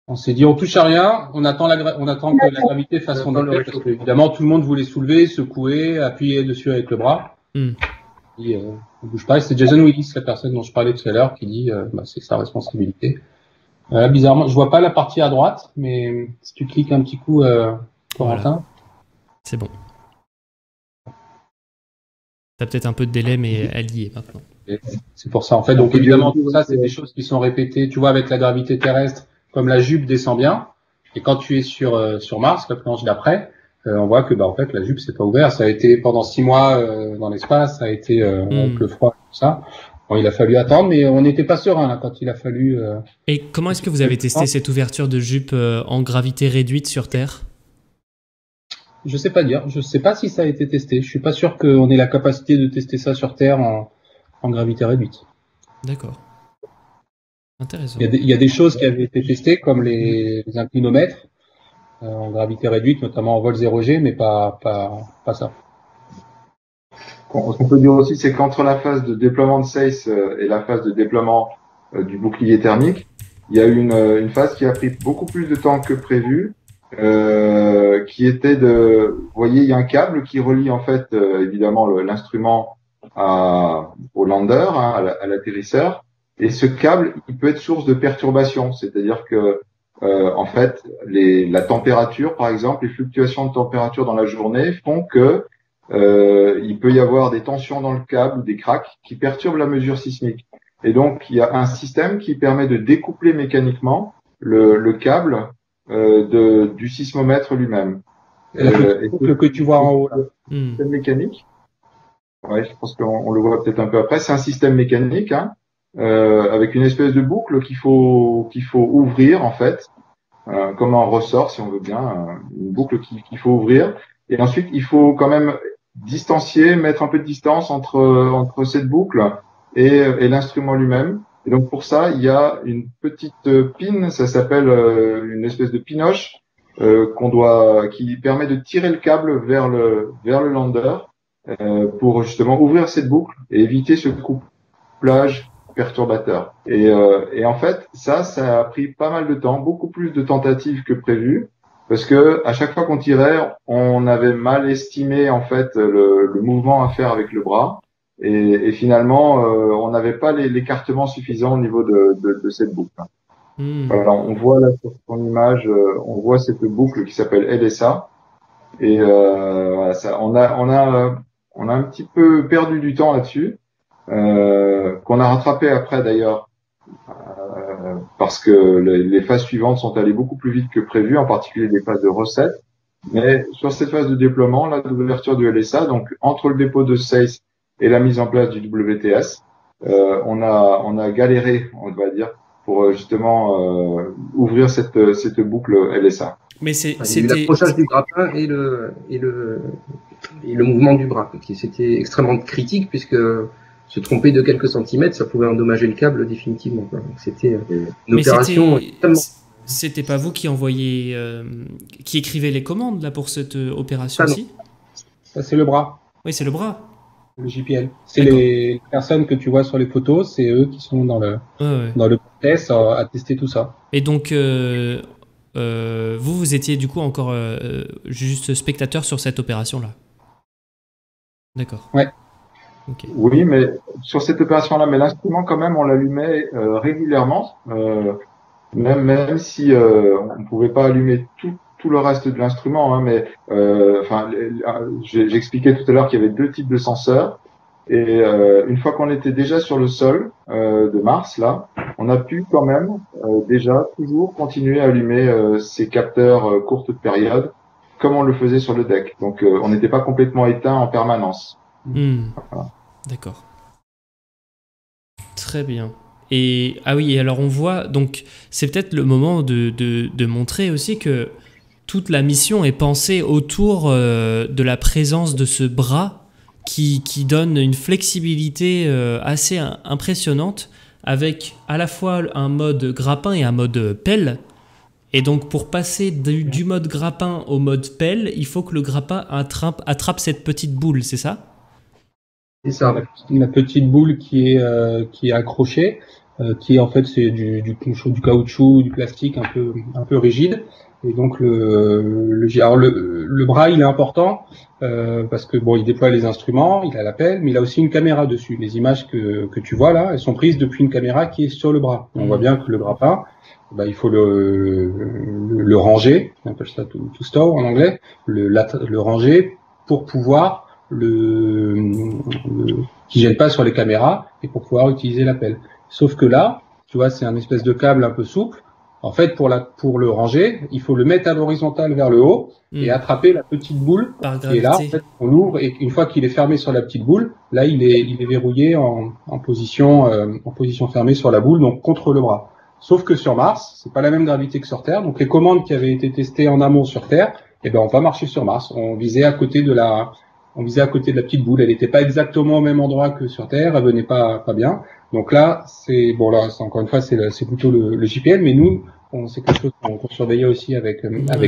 On s'est dit, on touche à rien, on attend que la gravité fasse son effet, parce que évidemment, tout le monde voulait soulever, secouer, appuyer dessus avec le bras. Et, on bouge pas. Et c'est Jason Willis, la personne dont je parlais tout à l'heure, qui dit, c'est sa responsabilité. Bizarrement, je vois pas la partie à droite, mais si tu cliques un petit coup, Corentin. Voilà. C'est bon. T'as peut-être un peu de délai, mais elle y est maintenant. C'est pour ça, en fait. Donc, évidemment, tout ça, c'est des choses qui sont répétées. Tu vois, avec la gravité terrestre, comme la jupe descend bien. Et quand tu es sur Mars, la planche d'après, on voit que, en fait, la jupe s'est pas ouverte. Ça a été pendant 6 mois dans l'espace. Ça a été avec le froid, tout ça. Bon, il a fallu attendre, mais on n'était pas serein là quand il a fallu. Et comment est-ce que vous avez testé cette ouverture de jupe en gravité réduite sur Terre? Je sais pas dire. Je sais pas si ça a été testé. Je suis pas sûr qu'on ait la capacité de tester ça sur Terre en gravité réduite. D'accord. Intéressant. Il y a des choses qui avaient été testées, comme les inclinomètres en gravité réduite, notamment en vol 0G, mais pas ça. Ce qu'on peut dire aussi, c'est qu'entre la phase de déploiement de SACE et la phase de déploiement du bouclier thermique, il y a eu une phase qui a pris beaucoup plus de temps que prévu, qui était vous voyez, il y a un câble qui relie en fait évidemment l'instrument au lander, à l'atterrisseur, et ce câble, il peut être source de perturbation, c'est-à-dire que en fait, la température, par exemple, les fluctuations de température dans la journée font que il peut y avoir des tensions dans le câble, des cracks qui perturbent la mesure sismique. Et donc, il y a un système qui permet de découpler mécaniquement le câble du sismomètre lui-même. Le que tu vois en haut là. Système mécanique. Ouais, je pense qu'on le voit peut-être un peu après. C'est un système mécanique, avec une espèce de boucle qu'il faut ouvrir en fait, comme un ressort si on veut bien, une boucle qu'il faut ouvrir. Et ensuite, il faut quand même distancier, mettre un peu de distance entre cette boucle et l'instrument lui-même. Et donc pour ça, il y a une petite pin, ça s'appelle une espèce de pinoche qui permet de tirer le câble vers le lander pour justement ouvrir cette boucle et éviter ce couplage perturbateur. Et en fait, ça a pris pas mal de temps, beaucoup plus de tentatives que prévu, parce que à chaque fois qu'on tirait, on avait mal estimé en fait le mouvement à faire avec le bras, et finalement, on n'avait pas l'écartement suffisant au niveau de cette boucle. Voilà, on voit là sur ton image, on voit cette boucle qui s'appelle LSA, et voilà, on a un petit peu perdu du temps là-dessus. Qu'on a rattrapé après d'ailleurs parce que les phases suivantes sont allées beaucoup plus vite que prévu, en particulier les phases de recette. Mais sur cette phase de déploiement, là, d'ouverture du LSA, donc entre le dépôt de SACE et la mise en place du WTS, on a galéré, on va dire, pour justement ouvrir cette boucle LSA. Mais c'était l'accrochage du grappin et le mouvement du bras, qui c'était extrêmement critique puisque se tromper de quelques centimètres, ça pouvait endommager le câble définitivement. Donc c'était une opération extrêmement... C'était pas vous qui envoyiez, qui écrivez les commandes là pour cette opération aussi? Ça c'est le bras. Oui, c'est le bras. Le JPL. C'est les personnes que tu vois sur les photos, c'est eux qui sont dans le test à tester tout ça. Et donc vous étiez du coup encore juste spectateur sur cette opération là. D'accord. Ouais. Okay. Oui, mais sur cette opération-là, mais l'instrument quand même, on l'allumait régulièrement, même si on ne pouvait pas allumer tout le reste de l'instrument, hein, mais j'expliquais tout à l'heure qu'il y avait 2 types de senseurs, et une fois qu'on était déjà sur le sol de Mars, là, on a pu quand même déjà toujours continuer à allumer ces capteurs courte période, comme on le faisait sur le deck. Donc on n'était pas complètement éteint en permanence. Voilà. D'accord. Très bien. Et alors on voit, donc c'est peut-être le moment de montrer aussi que toute la mission est pensée autour de la présence de ce bras qui donne une flexibilité assez impressionnante, avec à la fois un mode grappin et un mode pelle. Et donc pour passer du mode grappin au mode pelle, il faut que le grappin attrape cette petite boule, c'est ça? C'est ça, la petite boule qui est accrochée, qui en fait c'est du caoutchouc, du plastique un peu rigide. Et donc le bras il est important parce que bon, il déploie les instruments, il a la pelle, mais il a aussi une caméra dessus. Les images que tu vois là, elles sont prises depuis une caméra qui est sur le bras. On voit bien que le grappin, il faut le ranger, on appelle ça to store en anglais, le ranger pour pouvoir qui gêne pas sur les caméras et pour pouvoir utiliser la pelle. Sauf que là, tu vois, c'est un espèce de câble un peu souple. En fait, pour le ranger, il faut le mettre à l'horizontale vers le haut et attraper la petite boule qui est là. En fait, on l'ouvre et une fois qu'il est fermé sur la petite boule, là, il est verrouillé en position fermée sur la boule, donc contre le bras. Sauf que sur Mars, c'est pas la même gravité que sur Terre. Donc les commandes qui avaient été testées en amont sur Terre, on va marcher sur Mars. On visait à côté de la petite boule. Elle n'était pas exactement au même endroit que sur Terre. Elle venait pas bien. Donc là, encore une fois, c'est plutôt le JPL, mais nous, c'est quelque chose qu'on surveillait aussi avec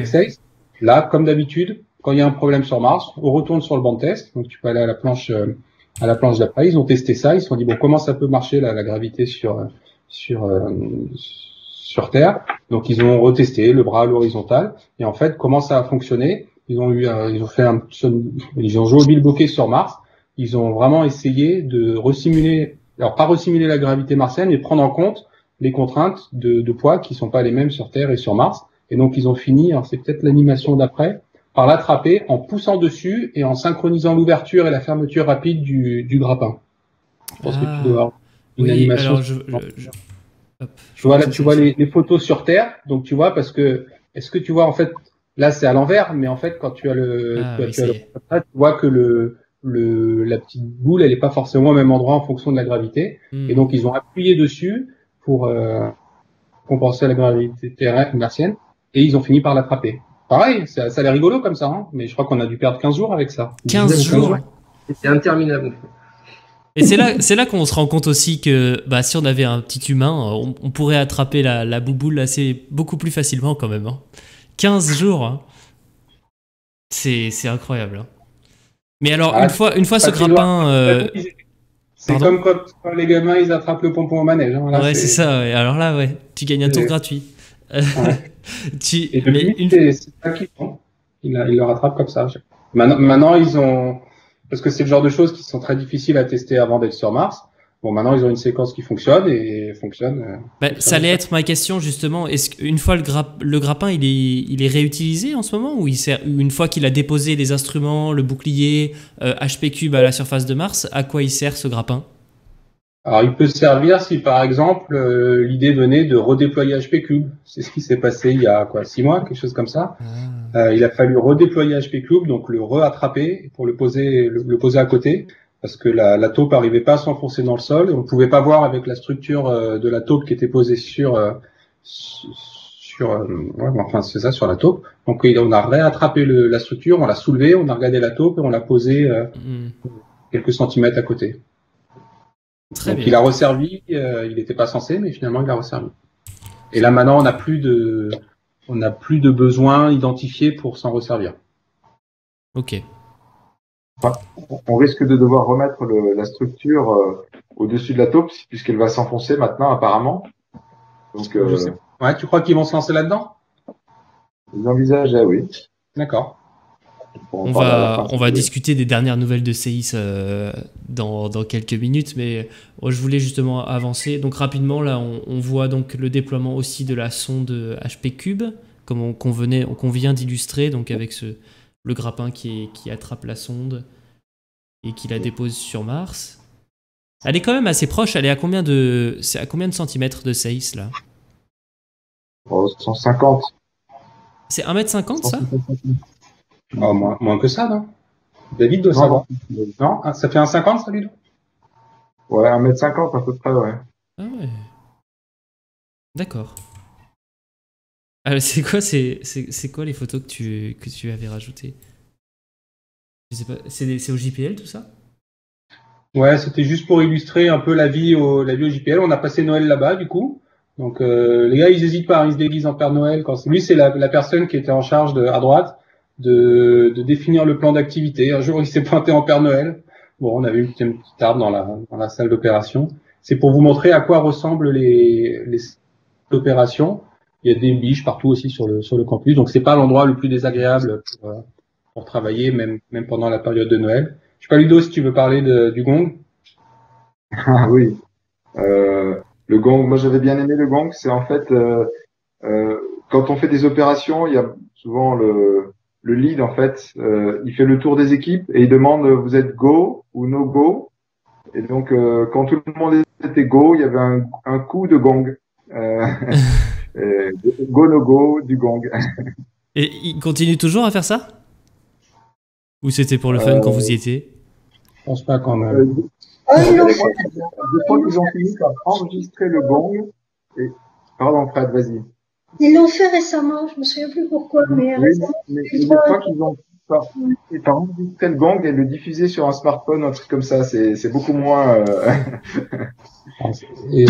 SACE. Là, comme d'habitude, quand il y a un problème sur Mars, on retourne sur le banc de test. Donc tu peux aller à la planche d'après. Ils ont testé ça. Ils se sont dit comment ça peut marcher la gravité sur Terre. Donc ils ont retesté le bras à l'horizontale. Et en fait, comment ça a fonctionné? Ils ont joué au bilboquet sur Mars. Ils ont vraiment essayé de resimuler, alors pas resimuler la gravité martienne, mais prendre en compte les contraintes de poids qui sont pas les mêmes sur Terre et sur Mars. Et donc ils ont fini, alors c'est peut-être l'animation d'après, par l'attraper en poussant dessus et en synchronisant l'ouverture et la fermeture rapide du grappin. Je pense que tu dois avoir une animation. Alors tu vois les photos sur Terre, donc tu vois, parce que est-ce que tu vois en fait là c'est à l'envers, mais en fait quand tu as tu vois que la petite boule elle est pas forcément au même endroit en fonction de la gravité, et donc ils ont appuyé dessus pour compenser la gravité martienne, et ils ont fini par l'attraper. Pareil, ça a l'air rigolo comme ça, hein, mais je crois qu'on a dû perdre 15 jours avec ça. 15 jours. C'était interminable. Et c'est là qu'on se rend compte aussi que si on avait un petit humain, on pourrait attraper la bouboule beaucoup plus facilement quand même. Hein. 15 jours, hein. C'est incroyable. Hein. Mais alors, une fois ce grappin... C'est Pardon comme quand les gamins ils attrapent le pompon au manège. Hein. Là, Ouais, c'est ça. Ouais. Alors là, ouais, tu gagnes un tour gratuit. Ouais. Et depuis, c'est ça qu'ils font. Ils le rattrapent comme ça. Maintenant, ils ont, parce que c'est le genre de choses qui sont très difficiles à tester avant d'être sur Mars. Bon, maintenant, ils ont une séquence qui fonctionne et fonctionne. Ça allait être ma question justement. Est-ce qu'une fois le grappin, il est réutilisé en ce moment ou une fois qu'il a déposé les instruments, le bouclier HP Cube à la surface de Mars, à quoi il sert ce grappin? Alors, il peut servir si, par exemple, l'idée venait de redéployer HP Cube. C'est ce qui s'est passé il y a 6 mois, quelque chose comme ça. Il a fallu redéployer HP Cube, donc le re-attraper pour le poser à côté, parce que la taupe n'arrivait pas à s'enfoncer dans le sol. Et on ne pouvait pas voir avec la structure de la taupe qui était posée sur sur la taupe. Donc, on a réattrapé la structure, on l'a soulevée, on a regardé la taupe et on l'a posée quelques centimètres à côté. Très Donc bien. il a resservi, il n'était pas censé, mais finalement il a resservi. Et là maintenant on n'a plus de besoin identifié pour s'en resservir. Ok. On risque de devoir remettre la structure au-dessus de la taupe puisqu'elle va s'enfoncer maintenant apparemment. Donc Je sais. Ouais, tu crois qu'ils vont se lancer là-dedans? ils envisageaient, oui. D'accord. On va discuter des dernières nouvelles de Seis dans quelques minutes, mais je voulais justement avancer. Donc rapidement, là, on voit donc le déploiement aussi de la sonde HP Cube, comme qu'on vient d'illustrer, donc avec le grappin qui attrape la sonde et qui la dépose sur Mars. Elle est quand même assez proche. Elle est à combien de centimètres de Seis là? 150. C'est 1m50 ça? Oh, moins que ça, non? David doit savoir. Non, ça fait 1,50 ça, Ludo? Ouais, 1m50 à peu près, ouais. Ah ouais. D'accord. C'est quoi les photos que tu avais rajoutées? Je sais pas, c'est au JPL tout ça? Ouais, c'était juste pour illustrer un peu la vie au JPL. On a passé Noël là-bas, du coup. Donc, les gars, ils hésitent pas, ils se déguisent en Père Noël. Lui, c'est la personne qui était en charge à droite de définir le plan d'activité. Un jour, il s'est pointé en Père Noël. Bon, on avait une petite arbre dans la salle d'opération. C'est pour vous montrer à quoi ressemblent les opérations. Il y a des biches partout aussi sur le campus. Donc, c'est pas l'endroit le plus désagréable pour travailler, même pendant la période de Noël. Je sais pas, Ludo, si tu veux parler du gong. Ah oui. Le gong, moi j'avais bien aimé le gong. C'est en fait quand on fait des opérations, il y a souvent le lead en fait. Il fait le tour des équipes et il demande vous êtes go ou no go. Et donc quand tout le monde était go, il y avait un coup de gong. Go no go du gong. Et il continue toujours à faire ça? Ou c'était pour le fun quand vous y étiez? Je pense pas quand même. Je crois qu'ils ont fini par enregistrer le gong. Pardon, Fred, vas-y. Ils l'ont fait récemment, je me souviens plus pourquoi, mais oui, mais je crois qu'ils ont par enregistrer le gong et le diffuser sur un smartphone, un truc comme ça. C'est beaucoup moins. Et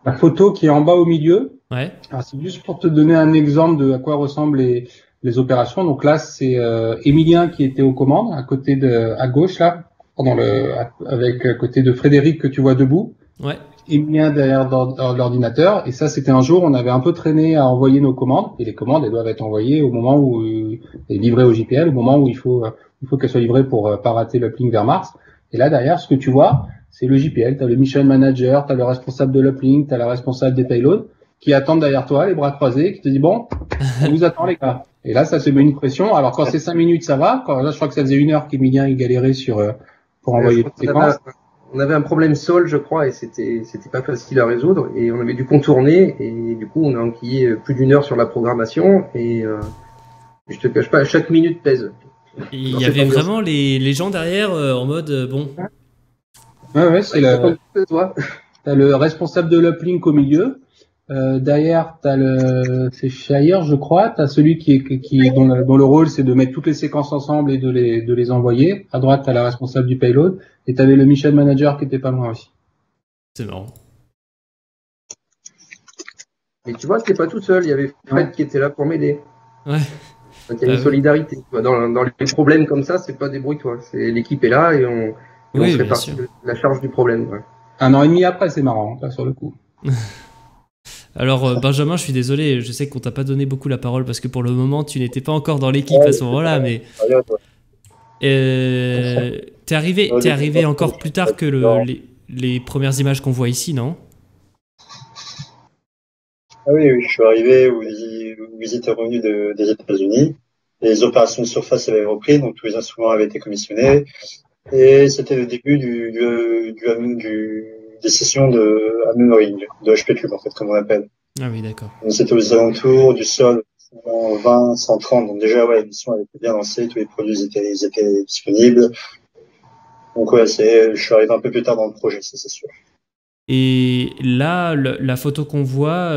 la photo qui est en bas au milieu. Ouais. C'est juste pour te donner un exemple de à quoi ressemblent les opérations. Donc là, c'est Emilien qui était aux commandes, à gauche là, avec à côté de Frédéric que tu vois debout. Ouais. Emilien derrière l'ordinateur. Et ça, c'était un jour, on avait un peu traîné à envoyer nos commandes. Et les commandes, elles doivent être envoyées au moment où et livrées au JPL, au moment où il faut qu'elles soient livrées pour pas rater l'uplink vers Mars. Et là derrière, ce que tu vois, c'est le JPL. T'as le mission manager, t'as le responsable de l'uplink, t'as la responsable des payloads qui attendent derrière toi, les bras croisés, qui te dit bon, on vous attend les gars. Et là, ça se met une pression. Alors quand c'est 5 minutes, ça va. Là, je crois que ça faisait 1 heure qu'Emilien il galérait pour envoyer les séquences. On avait un problème sol, je crois, et c'était pas facile à résoudre, et on avait dû contourner, et du coup, on a enquillé plus d'1 heure sur la programmation, et je te cache pas, chaque minute pèse. Et il y avait vraiment les gens derrière en mode bon. Ouais, c'est t'as le responsable de l'uplink au milieu. Derrière, c'est Shire, je crois. T'as celui dont le rôle c'est de mettre toutes les séquences ensemble et de les envoyer. À droite, t'as la responsable du payload. Et t'avais le mission manager qui était pas loin aussi. C'est marrant. Et tu vois, c'était pas tout seul. Il y avait Fred qui était là pour m'aider. Ouais. Donc il y a une solidarité. Dans les problèmes comme ça, c'est pas débrouille-toi. L'équipe est là et Et Oui, on se bien répartit sûr. la charge du problème. Ouais. 1 an et demi après, c'est marrant, là, sur le coup. Alors, Benjamin, je suis désolé, je sais qu'on t'a pas donné beaucoup la parole parce que pour le moment, tu n'étais pas encore dans l'équipe à ce moment-là, mais t'es arrivé encore plus tard que les premières images qu'on voit ici, non? Ah oui, oui, je suis arrivé où ils étaient revenus des États-Unis. Les opérations de surface avaient repris, donc tous les instruments avaient été commissionnés. Et c'était le début des sessions de hammering, de HP Cube, en fait, comme on l'appelle. Ah oui, d'accord. Donc c'était aux alentours du sol, 20, 130. Donc déjà, ouais, l'émission avait été bien lancée, tous les produits ils étaient disponibles. Donc ouais, je suis arrivé un peu plus tard dans le projet, ça, c'est sûr. Et là, la photo qu'on voit,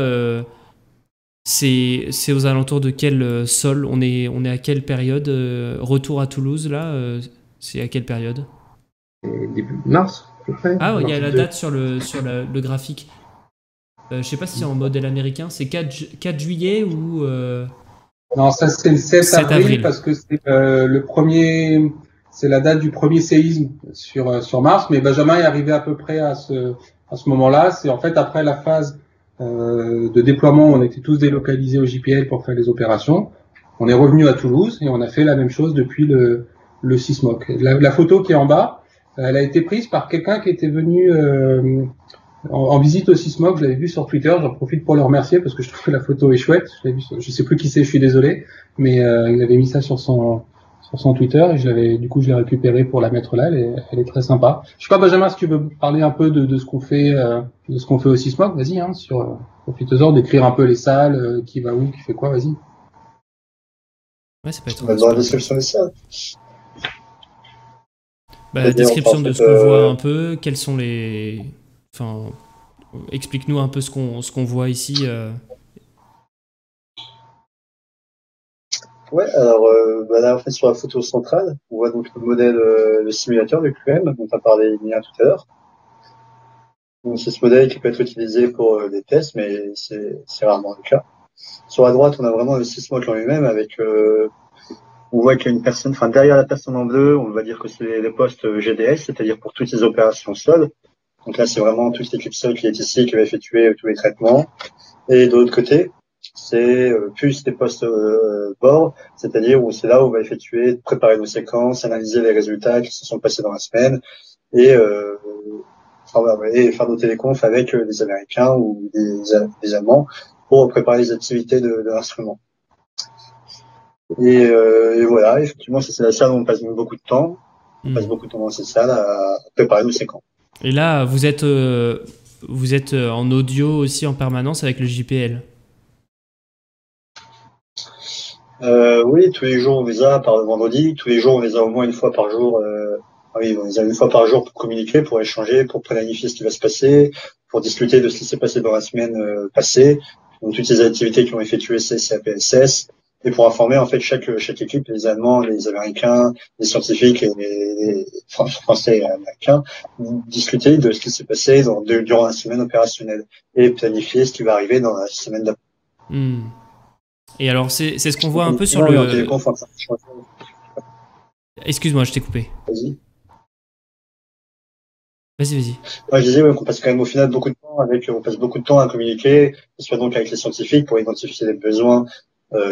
c'est aux alentours de quel sol? On est à quelle période? Retour à Toulouse, là, c'est à quelle période? Et début mars, à peu près. Ah, il y a mars la 2. date sur le graphique. Je sais pas si c'est en modèle américain. C'est 4 juillet ou... Non, ça c'est le 7 7 avril, avril. parce que c'est le premier, c'est la date du premier séisme sur Mars, mais Benjamin est arrivé à peu près à ce moment-là. C'est en fait après la phase de déploiement, on était tous délocalisés au JPL pour faire les opérations. On est revenu à Toulouse et on a fait la même chose depuis le Sismoc. La photo qui est en bas, elle a été prise par quelqu'un qui était venu en visite au Sismoc. Je l'avais vu sur Twitter, j'en profite pour le remercier parce que je trouve que la photo est chouette. Je sais plus qui c'est, je suis désolé, mais il avait mis ça sur son Twitter et je l'ai récupérée pour la mettre là. Elle est très sympa. Je sais pas, Benjamin, si tu veux parler un peu de ce qu'on fait, au Sismoc, vas-y, hein, profite-en d'écrire un peu les salles, qui va où, qui fait quoi, vas-y. Ouais, ça peut être... Dans la description des salles. Bah, la description de ce qu'on voit un peu, quels sont les... Enfin, explique-nous un peu ce qu'on voit ici. Ouais, alors là, en fait, sur la photo centrale, on voit donc le modèle, le simulateur de QM dont on a parlé bien tout à l'heure. Donc c'est ce modèle qui peut être utilisé pour des tests, mais c'est rarement le cas. Sur la droite, on a vraiment le Sismoc en lui-même avec on voit qu'il y a une personne, enfin derrière la personne en bleu, on va dire que c'est les postes GDS, c'est-à-dire pour toutes les opérations sol. Donc là, c'est vraiment toute l'équipe sol qui est ici, qui va effectuer tous les traitements. Et de l'autre côté, c'est plus des postes bord, c'est-à-dire où c'est là où on va effectuer, préparer nos séquences, analyser les résultats qui se sont passés dans la semaine et faire nos téléconfs avec les Américains ou des Allemands pour préparer les activités de l'instrument. Et voilà, effectivement, c'est la salle où on passe beaucoup de temps. On passe beaucoup de temps dans cette salle à préparer nos séquences. Et là, vous êtes en audio aussi en permanence avec le JPL? Oui, tous les jours on les a, par le vendredi. Tous les jours on les a au moins une fois par jour. Oui, on les a une fois par jour pour communiquer, pour échanger, pour planifier ce qui va se passer, pour discuter de ce qui s'est passé dans la semaine passée, donc toutes les activités qui ont effectué CCAPSS, et pour informer en fait chaque équipe, les Allemands, les Américains, les scientifiques et les Français et Américains, discuter de ce qui s'est passé durant la semaine opérationnelle et planifier ce qui va arriver dans la semaine d'après. Et alors, c'est ce qu'on voit un peu sur le... Excuse-moi, je t'ai coupé. Vas-y. Vas-y. Moi, je disais qu'on passe quand même au final beaucoup de temps on passe beaucoup de temps à communiquer, que ce soit donc avec les scientifiques pour identifier les besoins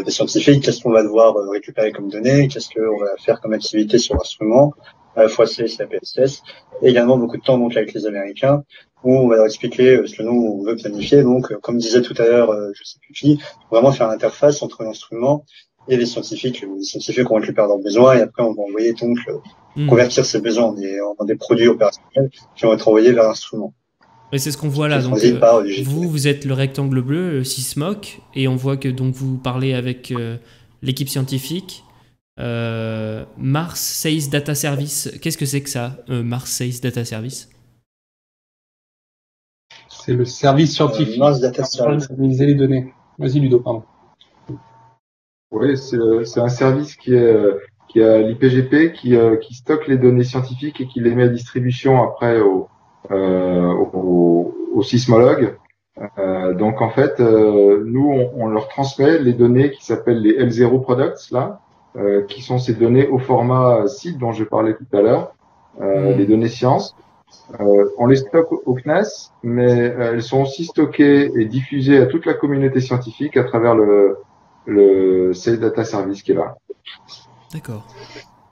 des scientifiques, qu'est-ce qu'on va devoir récupérer comme données, qu'est-ce qu'on va faire comme activité sur l'instrument, à la fois CCAPSS, et également beaucoup de temps donc avec les Américains, où on va leur expliquer ce que nous on veut planifier. Donc, comme disait tout à l'heure, je sais plus qui, vraiment faire l'interface entre l'instrument et les scientifiques. Les scientifiques on récupère leurs besoins et après on va envoyer donc convertir ces besoins en des produits opérationnels qui vont être envoyés vers l'instrument. Et c'est ce qu'on voit là. Donc, vous êtes le rectangle bleu, le Sismoc, et on voit que donc vous parlez avec l'équipe scientifique. Mars Sales Data Service. Qu'est-ce que c'est que ça, Mars Sales Data Service? C'est le service scientifique Mars Data Service. Pour analyser les données. Vas-y Ludo, pardon. Oui, c'est un service qui a l'IPGP qui stocke les données scientifiques et qui les met à distribution après aux sismologues. Donc en fait, nous on leur transmet les données qui s'appellent les L0 products là, qui sont ces données au format SID dont je parlais tout à l'heure. les données sciences. On les stocke au CNES, mais elles sont aussi stockées et diffusées à toute la communauté scientifique à travers le Sales Data Service qui est là. D'accord.